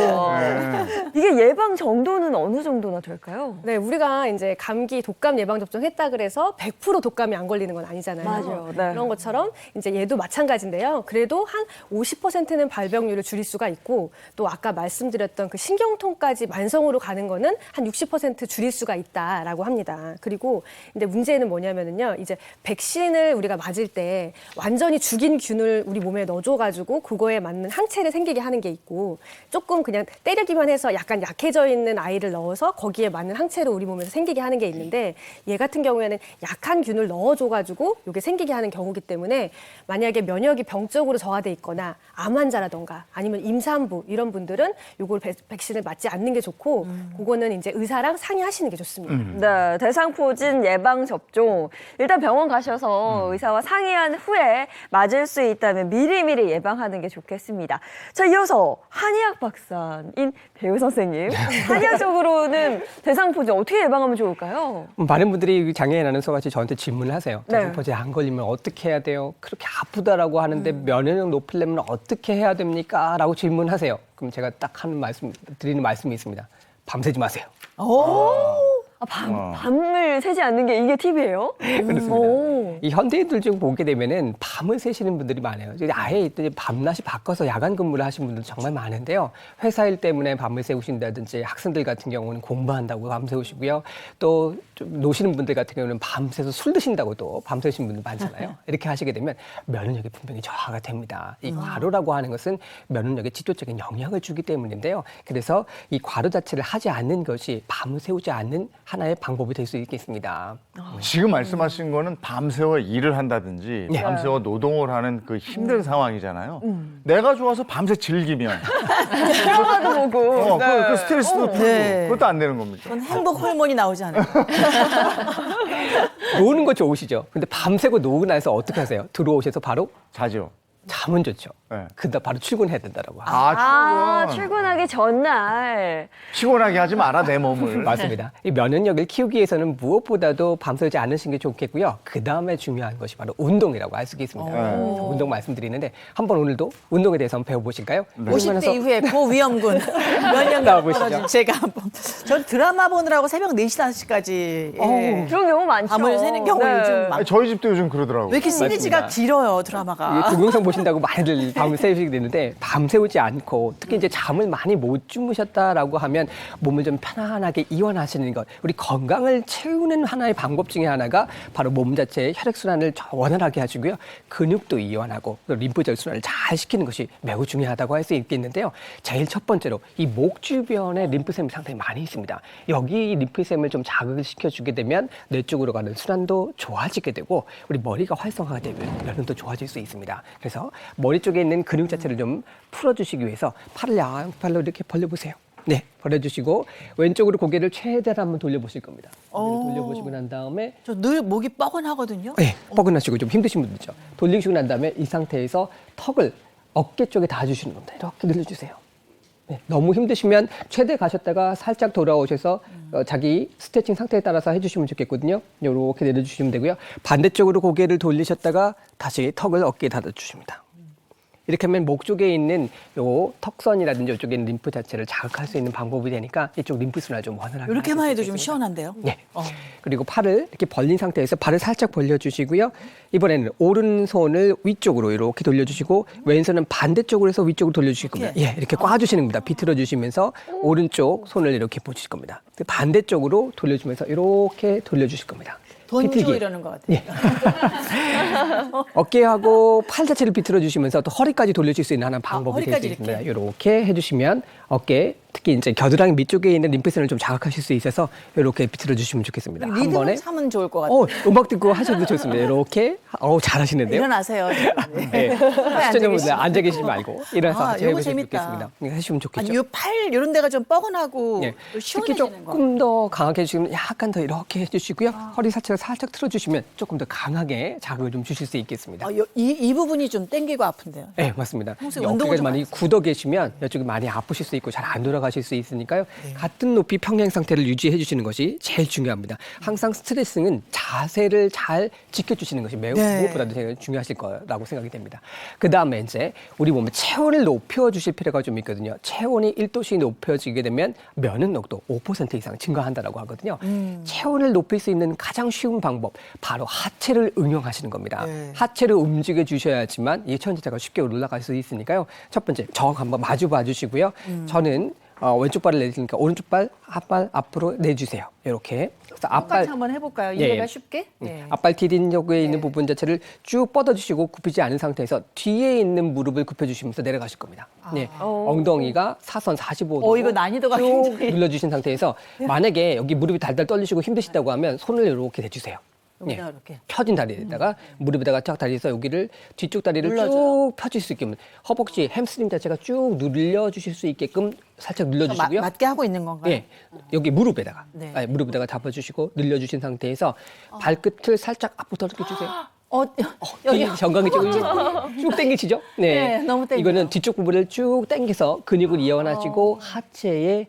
Speaker 2: 이게 예방 정도는 어느 정도나 될까요?
Speaker 20: 네, 우리가 이제 감기 독감 예방 접종했다 그래서 100% 독감이 안 걸리는 건 아니잖아요.
Speaker 2: 맞아요. 네.
Speaker 20: 그런 것처럼 이제 얘도 마찬가지인데요. 그래도 한 50%는 발병률을 줄일 수가 있고 또 아까 말씀드렸던 그 신경통까지 만성으로 가는 거는 한 60% 줄일 수가 있다라고 합니다. 그리고 근데 문제는 뭐냐면은요. 이제 백신을 우리가 맞을 때 완전히 죽인 균을 우리 몸에 넣어줘가지고 그거에 맞는 항체를 생기게 하는 게 있고 조금 그냥 때리기만 해서 약간 약해져 있는 아이를 넣어서 거기에 맞는 항체를 우리 몸에서 생기게 하는 게 있는데 얘 같은 경우에는 약한 균을 넣어줘가지고 이게 생기게 하는 경우기 때문에 만약에 면역이 병적으로 저하돼 있거나 암 환자라던가 아니면 임산부 이런 분들은 이걸 백신을 맞지 않는 게 좋고 그거는 이제 의사랑 상의하시는 게 좋습니다.
Speaker 2: 네, 대상포진 예방 접종 일단 병원 가셔서 의사와 상의한 후에 맞을 수 있다면 미리미리 예방하는 게 좋겠습니다. 자, 이어서 한의학 박사인 배우 선생님, 한의학적으로는 대상포진 어떻게 예방하면 좋을까요?
Speaker 19: 많은 분들이 장애인 아나운서같이 저한테 질문을 하세요.
Speaker 2: 네.
Speaker 19: 대상포진 안 걸리면 어떻게 해야 돼요? 그렇게 아프다라고 하는데 면역력 높이려면 어떻게 해야 됩니까? 라고 질문하세요. 그럼 제가 딱 드리는 말씀이 있습니다. 밤새지 마세요.
Speaker 2: 밤을 새지 않는 게 이게 팁이에요?
Speaker 19: 그렇습니다. 이 현대인들 중 보게 되면은 밤을 새시는 분들이 많아요. 아예 밤낮이 바꿔서 야간 근무를 하시는 분들 정말 많은데요. 회사 일 때문에 밤을 새우신다든지 학생들 같은 경우는 공부한다고 밤 새우시고요. 또 좀 노시는 분들 같은 경우는 밤새서 술 드신다고 또 밤 새우시는 분들 많잖아요. 이렇게 하시게 되면 면역력이 분명히 저하가 됩니다. 이 과로라고 하는 것은 면역력에 직접적인 영향을 주기 때문인데요. 그래서 이 과로 자체를 하지 않는 것이 밤을 새우지 않는 하나의 방법이 될 수 있겠습니다.
Speaker 1: 지금 말씀하신 거는 밤새워 일을 한다든지
Speaker 19: 네.
Speaker 1: 밤새워 노동을 하는 그 힘든 상황이잖아요. 내가 좋아서 밤새 즐기면
Speaker 2: 드라마도 보고.
Speaker 1: 그 스트레스도 풀고
Speaker 18: 네.
Speaker 1: 그것도 안 되는 겁니다.
Speaker 18: 그건 행복 호르몬이 나오지 않아요.
Speaker 19: 노는 거 좋으시죠? 근데 밤새고 노고 나서 어떻게 하세요? 들어오셔서 바로
Speaker 1: 자죠.
Speaker 19: 잠은 좋죠.
Speaker 1: 네.
Speaker 19: 근데 바로 출근해야 된다라고.
Speaker 2: 출근하기 전날.
Speaker 1: 피곤하게 하지 마라 내 몸을.
Speaker 19: 맞습니다. 이 면역력을 키우기 위해서는 무엇보다도 밤새지 않으시는 게 좋겠고요. 그 다음에 중요한 것이 바로 운동이라고 할 수 있겠습니다. 그래서 운동 말씀드리는데 한번 오늘도 운동에 대해서 한번 배워보실까요?
Speaker 18: 50대 이후에 고위험군 면역력
Speaker 19: 나와보시죠.
Speaker 18: 떨어진 제가 한번. 전 드라마 보느라고 새벽 4시, 5시까지
Speaker 2: 그런 경우 많죠.
Speaker 18: 밤을 새는 경우 요즘 많아요.
Speaker 1: 저희 집도 요즘 그러더라고요.
Speaker 18: 왜 이렇게 시리즈가
Speaker 19: 맞습니다.
Speaker 18: 길어요, 드라마가.
Speaker 19: 이게 동영상 보신다고 많이들 밤을 새우시게 되는데 밤새우지 않고 특히 이제 잠을 많이 못 주무셨다라고 하면 몸을 좀 편안하게 이완하시는 것, 우리 건강을 채우는 하나의 방법 중에 하나가 바로 몸 자체의 혈액순환을 원활하게 하시고요. 근육도 이완하고 림프 절순환을 잘 시키는 것이 매우 중요하다고 할 수 있겠는데요. 제일 첫 번째로 이 목 주변에 림프샘이 상당히 많이 있습니다. 여기 림프샘을 좀 자극을 시켜주게 되면 뇌 쪽으로 가는 순환도 좋아지게 되고 우리 머리가 활성화가 되면 면역도 좋아질 수 있습니다. 그래서 머리 쪽에 있는 근육 자체를 좀 풀어주시기 위해서 팔을 양팔로 이렇게 벌려보세요. 네, 벌려주시고 왼쪽으로 고개를 최대한 한번 돌려보실 겁니다. 고개를 돌려보시고 난 다음에
Speaker 18: 저 늘 목이 뻐근하거든요.
Speaker 19: 네, 뻐근하시고 좀 힘드신 분들 있죠. 돌리시고 난 다음에 이 상태에서 턱을 어깨 쪽에 닿아주시는 겁니다. 이렇게 늘려주세요. 네, 너무 힘드시면 최대 가셨다가 살짝 돌아오셔서 자기 스트레칭 상태에 따라서 해주시면 좋겠거든요. 이렇게 내려주시면 되고요. 반대쪽으로 고개를 돌리셨다가 다시 턱을 어깨에 닫아주십니다. 이렇게 하면 목 쪽에 있는 요 턱선이라든지 이쪽에 있는 림프 자체를 자극할 수 있는 방법이 되니까 이쪽 림프 순환을 좀 원활하게
Speaker 18: 이렇게만
Speaker 19: 하실 수
Speaker 18: 해도 좀
Speaker 19: 있겠습니다.
Speaker 18: 시원한데요.
Speaker 19: 네. 그리고 팔을 이렇게 벌린 상태에서 발을 살짝 벌려주시고요. 이번에는 오른손을 위쪽으로 이렇게 돌려주시고 왼손은 반대쪽으로 해서 위쪽으로 돌려주실 겁니다. 예, 이렇게 꽈주시는 겁니다. 비틀어 주시면서 오른쪽 손을 이렇게 보실 겁니다. 반대쪽으로 돌려주면서 이렇게 돌려주실 겁니다.
Speaker 18: 돈주
Speaker 19: 비틀기.
Speaker 18: 이러는 것 같아요.
Speaker 19: 예. 어깨하고 팔 자체를 비틀어 주시면서 또 허리까지 돌려줄 수 있는 하나의 방법이 될 수
Speaker 18: 허리까지
Speaker 19: 있습니다. 이렇게 해주시면 어깨, 특히 이제 겨드랑이 밑쪽에 있는 림프선을 좀 자극하실 수 있어서 이렇게 비틀어 주시면 좋겠습니다. 한
Speaker 18: 리듬을
Speaker 19: 번에
Speaker 18: 삼으면 좋을 것 같아요.
Speaker 19: 음악 듣고 하셔도 좋습니다. 이렇게 잘하시는데요.
Speaker 18: 일어나세요.
Speaker 19: 네. 시청자분들 앉아 계시지 말고 일어나서 같이
Speaker 18: 요거
Speaker 19: 해보시면
Speaker 18: 재밌다.
Speaker 19: 좋겠습니다. 해주시면 좋겠죠.
Speaker 18: 아니, 요팔 이런 데가 좀 뻐근하고
Speaker 19: 예.
Speaker 18: 또
Speaker 19: 특히
Speaker 18: 시원해지는 거.
Speaker 19: 조금 더 강하게 해주시면 약간 더 이렇게 해주시고요. 허리 사체를 살짝 틀어주시면 조금 더 강하게 자극을 좀 주실 수 있겠습니다.
Speaker 18: 이 부분이 좀 땡기고 아픈데요.
Speaker 19: 네, 맞습니다.
Speaker 18: 평소에
Speaker 19: 이
Speaker 18: 운동을
Speaker 19: 어깨가
Speaker 18: 좀
Speaker 19: 많이 굳어 계시면 이쪽이 많이 아프실 수 있고 잘 안 돌아가실 수 있으니까요. 같은 높이 평행 상태를 유지해 주시는 것이 제일 중요합니다. 항상 스트레스는 자세를 잘 지켜주시는 것이 매우 무엇보다도 제일 중요하실 거라고 생각이 됩니다. 그 다음에 이제 우리 몸의 체온을 높여주실 필요가 좀 있거든요. 체온이 1도씩 높여지게 되면 면역력도 5% 이상 증가한다고 하거든요. 체온을 높일 수 있는 가장 쉬운 방법, 바로 하체를 응용하시는 겁니다. 하체를 움직여 주셔야지만 이 천지자가 쉽게 올라갈 수 있으니까요. 첫 번째, 저 한번 마주 봐주시고요. 저는 왼쪽 발을 내리니까 오른쪽 발, 앞발 앞으로 내주세요. 이렇게. 그래서
Speaker 18: 똑같이 한번 해볼까요? 이해가 쉽게? 네.
Speaker 19: 앞발 디딤역에 있는 부분 자체를 쭉 뻗어주시고 굽히지 않은 상태에서 뒤에 있는 무릎을 굽혀주시면서 내려가실 겁니다. 네. 엉덩이가 사선 45도.
Speaker 18: 이거 난이도가
Speaker 19: 쭉
Speaker 18: 굉장히.
Speaker 19: 눌러주신 상태에서 만약에 여기 무릎이 달달 떨리시고 힘드시다고 하면 손을 이렇게 대주세요. 네.
Speaker 18: 이렇게.
Speaker 19: 펴진 다리에다가 무릎에다가 쫙 다리에서 여기를 뒤쪽 다리를
Speaker 18: 눌러줘요.
Speaker 19: 쭉 펴줄 수 있게끔 허벅지 햄스트링 자체가 쭉 눌려주실 수 있게끔 살짝 눌러주시고요.
Speaker 18: 맞게 하고 있는 건가요?
Speaker 19: 네, 여기 무릎에다가
Speaker 18: 네.
Speaker 19: 무릎에다가 잡아주시고 늘려주신 상태에서 발끝을 살짝 앞으로 당겨주세요.
Speaker 18: 여기
Speaker 19: 정강이 쪽을 쭉 당기시죠?
Speaker 18: 네, 너무 당겨요.
Speaker 19: 이거는 뒤쪽 부분을 쭉 당겨서 근육을 이완하시고 하체에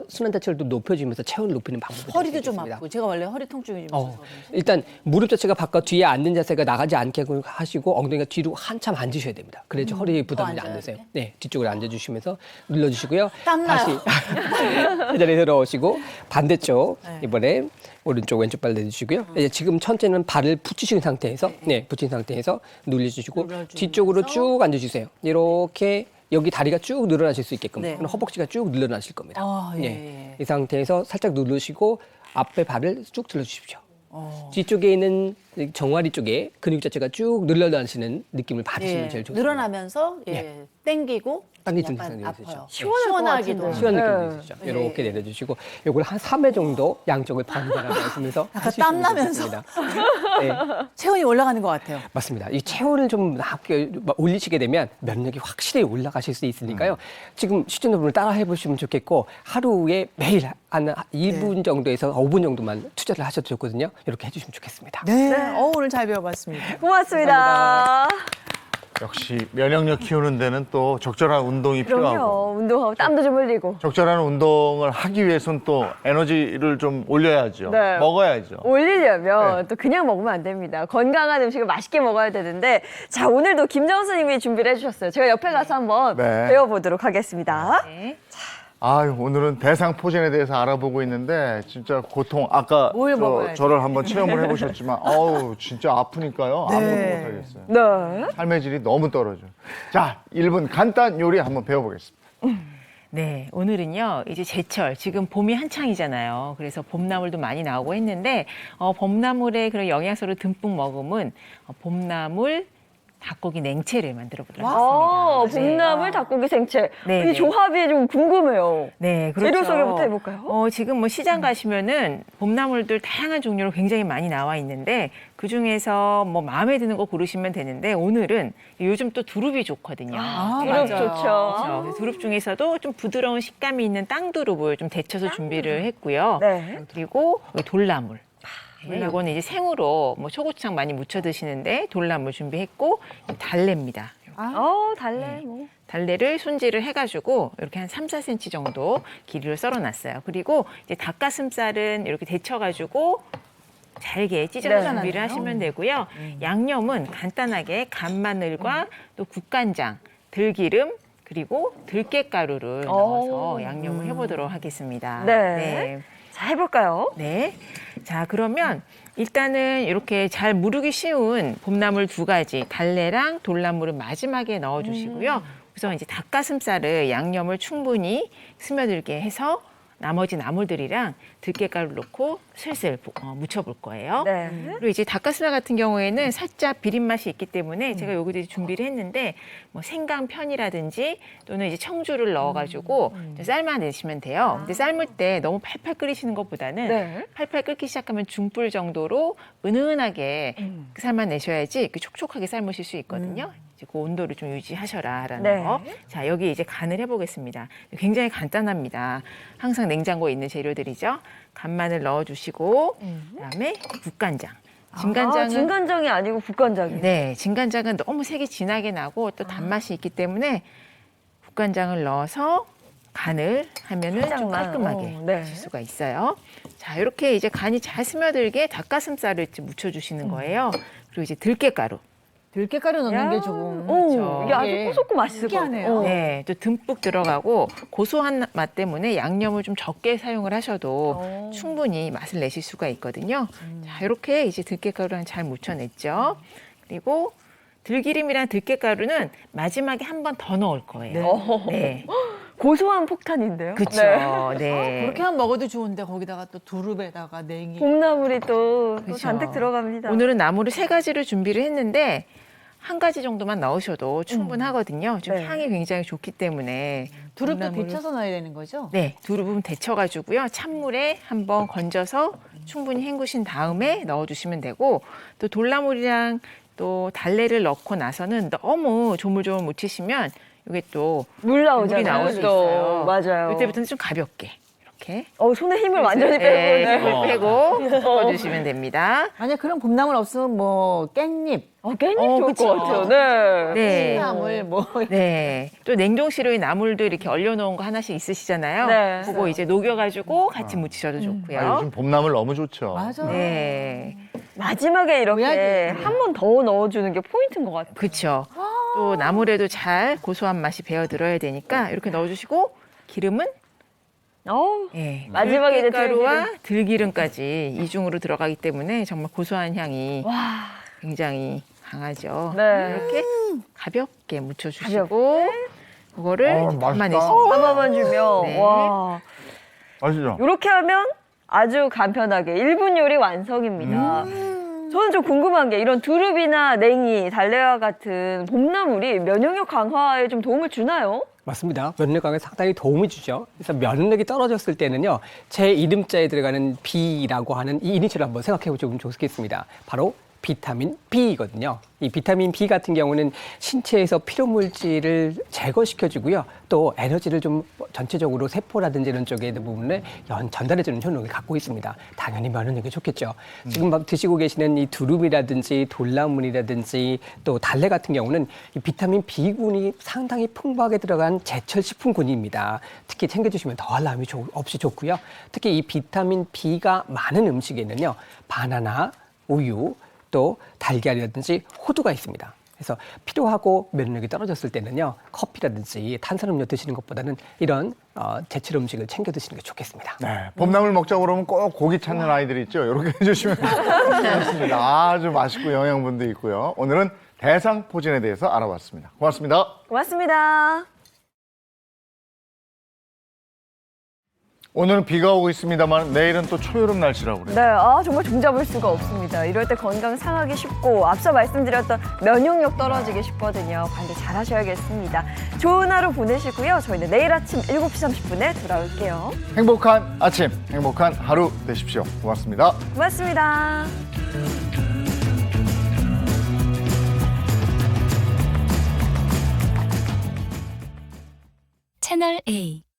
Speaker 19: 순환 자체를 또 높여주면서 체온을 높이는 방법이
Speaker 18: 허리도 좀
Speaker 19: 되겠습니다.
Speaker 18: 아프고 제가 원래 허리 통증이 좀 있어서.
Speaker 19: 일단 무릎 자체가 바깥 뒤에 앉는 자세가 나가지 않게 하시고 엉덩이가 뒤로 한참 앉으셔야 됩니다. 그래야지 허리에 부담이 안 되세요. 네, 뒤쪽으로 앉아주시면서 눌러주시고요. 다시 제자리에 들어오시고 반대쪽 이번에 오른쪽 왼쪽 발 내주시고요. 지금 첫째는 발을 붙이신 상태에서 붙인 상태에서 눌러주시고 뒤쪽으로 쭉 앉아주세요. 이렇게 여기 다리가 쭉 늘어나실 수 있게끔 그럼 허벅지가 쭉 늘어나실 겁니다. 이 상태에서 살짝 누르시고 앞에 발을 쭉 들어주십시오. 뒤쪽에 있는 정화리 쪽에 근육 자체가 쭉 늘어나시는 느낌을 받으시면 제일 좋습니다.
Speaker 18: 늘어나면서 땡기고
Speaker 19: 당기준
Speaker 18: 약간
Speaker 19: 증상이 있으시죠.
Speaker 18: 아파요.
Speaker 2: 시원하기도
Speaker 18: 해요.
Speaker 19: 시원 느낌이
Speaker 2: 네.
Speaker 19: 있으시죠. 이렇게 내려주시고 요걸 한 3회 정도 양쪽을 번갈아 가시면서
Speaker 18: 약간 땀 나면서.
Speaker 19: 네,
Speaker 18: 체온이 올라가는 것 같아요.
Speaker 19: 맞습니다. 이 체온을 좀 낮게 올리시게 되면 면역이 확실히 올라가실 수 있으니까요. 지금 시청자분들 따라 해보시면 좋겠고 하루에 매일 한 2분 정도에서 5분 정도만 투자를 하셔도 좋거든요. 이렇게 해주시면 좋겠습니다.
Speaker 18: 네. 오늘 잘 배워봤습니다.
Speaker 2: 고맙습니다.
Speaker 1: 역시 면역력 키우는 데는 또 적절한 운동이 필요하고
Speaker 2: 그럼요. 운동하고 땀도 좀 흘리고.
Speaker 1: 적절한 운동을 하기 위해서는 또 에너지를 좀 올려야죠.
Speaker 2: 네.
Speaker 1: 먹어야죠.
Speaker 2: 올리려면 또 그냥 먹으면 안 됩니다. 건강한 음식을 맛있게 먹어야 되는데 자 오늘도 김정은 선생님이 준비를 해주셨어요. 제가 옆에 가서 한번
Speaker 1: 네.
Speaker 2: 배워보도록 하겠습니다.
Speaker 1: 아유, 오늘은 대상포진에 대해서 알아보고 있는데 진짜 고통 아까
Speaker 18: 뭘 먹어야지?
Speaker 1: 저를 한번 체험을 해보셨지만 어우 진짜 아프니까요. 아무것도 못하겠어요.
Speaker 2: 네.
Speaker 1: 삶의 질이 너무 떨어져. 자, 1분 간단 요리 한번 배워보겠습니다.
Speaker 21: 네, 오늘은요, 이제 제철, 지금 봄이 한창이잖아요. 그래서 봄나물도 많이 나오고 했는데, 봄나물의 그런 영양소를 듬뿍 머금은 봄나물 닭고기 냉채를 만들어 보도록 하겠습니다.
Speaker 2: 봄나물 닭고기 생채.
Speaker 21: 네,
Speaker 2: 이
Speaker 21: 네.
Speaker 2: 조합이 좀 궁금해요.
Speaker 21: 네, 그렇죠.
Speaker 2: 재료 소개부터 해볼까요?
Speaker 21: 지금 뭐 시장 가시면은 봄나물들 다양한 종류로 굉장히 많이 나와 있는데 그 중에서 뭐 마음에 드는 거 고르시면 되는데 오늘은 요즘 또 두릅이 좋거든요.
Speaker 2: 두릅 좋죠.
Speaker 21: 그렇죠. 그래서 두릅 중에서도 좀 부드러운 식감이 있는 땅두릅을 좀 데쳐서 준비를 했고요.
Speaker 2: 네.
Speaker 21: 그리고 돌나물. 네, 이거는 이제 생으로 뭐 초고추장 많이 무쳐 드시는데 돌나물 준비했고 달래입니다.
Speaker 2: 달래. 뭐.
Speaker 21: 달래를 손질을 해가지고 이렇게 한 3, 4cm 정도 길이로 썰어놨어요. 그리고 이제 닭가슴살은 이렇게 데쳐가지고 잘게 찢어서
Speaker 2: 네.
Speaker 21: 준비를 하시면 되고요. 양념은 간단하게 간마늘과 또 국간장, 들기름, 그리고 들깨가루를 넣어서 양념을 해보도록 하겠습니다.
Speaker 2: 네. 자, 해볼까요?
Speaker 21: 네. 자, 그러면 일단은 이렇게 잘 무르기 쉬운 봄나물 2가지, 달래랑 돌나물은 마지막에 넣어주시고요. 우선 이제 닭가슴살을 양념을 충분히 스며들게 해서 나머지 나물들이랑 들깨가루 넣고 슬슬 무쳐볼 거예요.
Speaker 2: 네.
Speaker 21: 그리고 이제 닭가슴살 같은 경우에는 살짝 비린 맛이 있기 때문에 제가 여기도 준비를 했는데 뭐 생강편이라든지 또는 이제 청주를 넣어가지고 삶아내시면 돼요. 근데 삶을 때 너무 팔팔 끓이시는 것보다는
Speaker 2: 네.
Speaker 21: 팔팔 끓기 시작하면 중불 정도로 은은하게 삶아내셔야지 이렇게 촉촉하게 삶으실 수 있거든요. 이제 그 온도를 좀 유지하셔라라는
Speaker 2: 네.
Speaker 21: 거. 자, 여기 이제 간을 해보겠습니다. 굉장히 간단합니다. 항상 냉장고에 있는 재료들이죠. 간마늘 넣어주시고 그다음에 국간장.
Speaker 2: 진간장이 아니고 국간장이에요.
Speaker 21: 네, 진간장은 너무 색이 진하게 나고 또 단맛이 있기 때문에 국간장을 넣어서 간을 하면은 좀
Speaker 2: 살짝만.
Speaker 21: 깔끔하게
Speaker 2: 네.
Speaker 21: 하실 수가 있어요. 자, 이렇게 이제 간이 잘 스며들게 닭가슴살을 이제 묻혀주시는 거예요. 그리고 이제 들깨가루.
Speaker 18: 들깨가루 넣는 게 조금
Speaker 2: 이게 아주 고소고 맛있을 것 같아요.
Speaker 21: 네, 또 듬뿍 들어가고 고소한 맛 때문에 양념을 좀 적게 사용을 하셔도 충분히 맛을 내실 수가 있거든요. 자, 이렇게 이제 들깨가루랑 잘 묻혀냈죠. 그리고 들기름이랑 들깨가루는 마지막에 한 번 더 넣을 거예요. 네.
Speaker 2: 고소한 폭탄인데요.
Speaker 21: 그렇죠. 네.
Speaker 18: 그렇게 하면 먹어도 좋은데 거기다가 또 두릅에다가 냉이.
Speaker 2: 봄나물이 또
Speaker 21: 그렇죠.
Speaker 2: 잔뜩 들어갑니다.
Speaker 21: 오늘은 나물을 3가지를 준비를 했는데 1가지 정도만 넣으셔도 충분하거든요. 좀 향이 굉장히 좋기 때문에
Speaker 18: 두릅도
Speaker 21: 봄나물을-
Speaker 18: 데쳐서 넣어야 되는 거죠?
Speaker 21: 네, 두릅은 데쳐가지고요. 찬물에 한번 건져서 충분히 헹구신 다음에 넣어주시면 되고 또 돌나물이랑 또 달래를 넣고 나서는 너무 조물조물 묻히시면 이게 또
Speaker 2: 물 나오잖아요.
Speaker 21: 물이 나올 수
Speaker 2: 또.
Speaker 21: 있어요.
Speaker 2: 맞아요.
Speaker 21: 이때부터는 좀 가볍게 이렇게
Speaker 2: 손에 힘을 완전히 빼고.
Speaker 21: 네, 힘을 빼고 섞어주시면 됩니다.
Speaker 18: 만약 그런 봄나물 없으면 뭐 깻잎.
Speaker 2: 깻잎 좋을
Speaker 18: 그쵸.
Speaker 2: 것 같아요. 네.
Speaker 21: 네.
Speaker 18: 콩나물 뭐.
Speaker 21: 네. 또 냉동실에 나물도 이렇게 얼려놓은 거 하나씩 있으시잖아요.
Speaker 2: 네.
Speaker 21: 그거 이제 녹여가지고 같이 무치셔도 좋고요.
Speaker 1: 요즘 봄나물 너무 좋죠.
Speaker 18: 맞아.
Speaker 21: 네.
Speaker 2: 마지막에 이렇게
Speaker 18: 뭐야지.
Speaker 2: 한 번 더 넣어주는 게 포인트인 것 같아요.
Speaker 21: 그렇죠. 또 나물에도 잘 고소한 맛이 배어 들어야 되니까 이렇게 넣어주시고 기름은 네,
Speaker 2: 마지막에 이제
Speaker 21: 들깨가루와 들기름까지 이중으로 들어가기 때문에 정말 고소한 향이 굉장히 강하죠.
Speaker 2: 네.
Speaker 21: 이렇게 가볍게 묻혀주시고 그거를
Speaker 1: 맛있다.
Speaker 21: 담아내시면
Speaker 2: 하나만 주면
Speaker 21: 네.
Speaker 2: 와.
Speaker 1: 아시죠?
Speaker 2: 이렇게 하면 아주 간편하게 1분 요리 완성입니다. 저는 좀 궁금한 게 이런 두릅이나 냉이, 달래와 같은 봄나물이 면역력 강화에 좀 도움을 주나요?
Speaker 19: 맞습니다. 면역 강화에 상당히 도움이 주죠. 그래서 면역력이 떨어졌을 때는요, 제 이름자에 들어가는 B라고 하는 이 이니셜을 한번 생각해 보시면 좋겠습니다. 바로 비타민 B거든요. 이 비타민 B 같은 경우는 신체에서 피로 물질을 제거시켜주고요. 또 에너지를 좀 전체적으로 세포라든지 이런 쪽에 있는 부분에 전달해주는 효능을 갖고 있습니다. 당연히 면역력이 좋겠죠. 지금 막 드시고 계시는 이 두릅이라든지 돌나물이라든지 또 달래 같은 경우는 이 비타민 B군이 상당히 풍부하게 들어간 제철 식품군입니다. 특히 챙겨주시면 더할 나위 없이 좋고요. 특히 이 비타민 B가 많은 음식에는요, 바나나, 우유, 또 달걀이라든지 호두가 있습니다. 그래서 필요하고 면역력이 떨어졌을 때는요, 커피라든지 탄산음료 드시는 것보다는 이런 제철 음식을 챙겨 드시는 게 좋겠습니다.
Speaker 1: 네, 봄나물 먹자고 그러면 꼭 고기 찾는 아이들이 있죠. 이렇게 해주시면 좋습니다. 아주 맛있고 영양분도 있고요. 오늘은 대상포진에 대해서 알아봤습니다. 고맙습니다.
Speaker 2: 고맙습니다.
Speaker 1: 오늘은 비가 오고 있습니다만 내일은 또 초여름 날씨라고 그래요.
Speaker 2: 네, 정말 종잡을 수가 없습니다. 이럴 때 건강 상하기 쉽고 앞서 말씀드렸던 면역력 떨어지기 쉽거든요. 관리 잘 하셔야겠습니다. 좋은 하루 보내시고요. 저희는 내일 아침 7시 30분에 돌아올게요.
Speaker 1: 행복한 아침, 행복한 하루 되십시오. 고맙습니다.
Speaker 2: 고맙습니다.
Speaker 5: 채널 A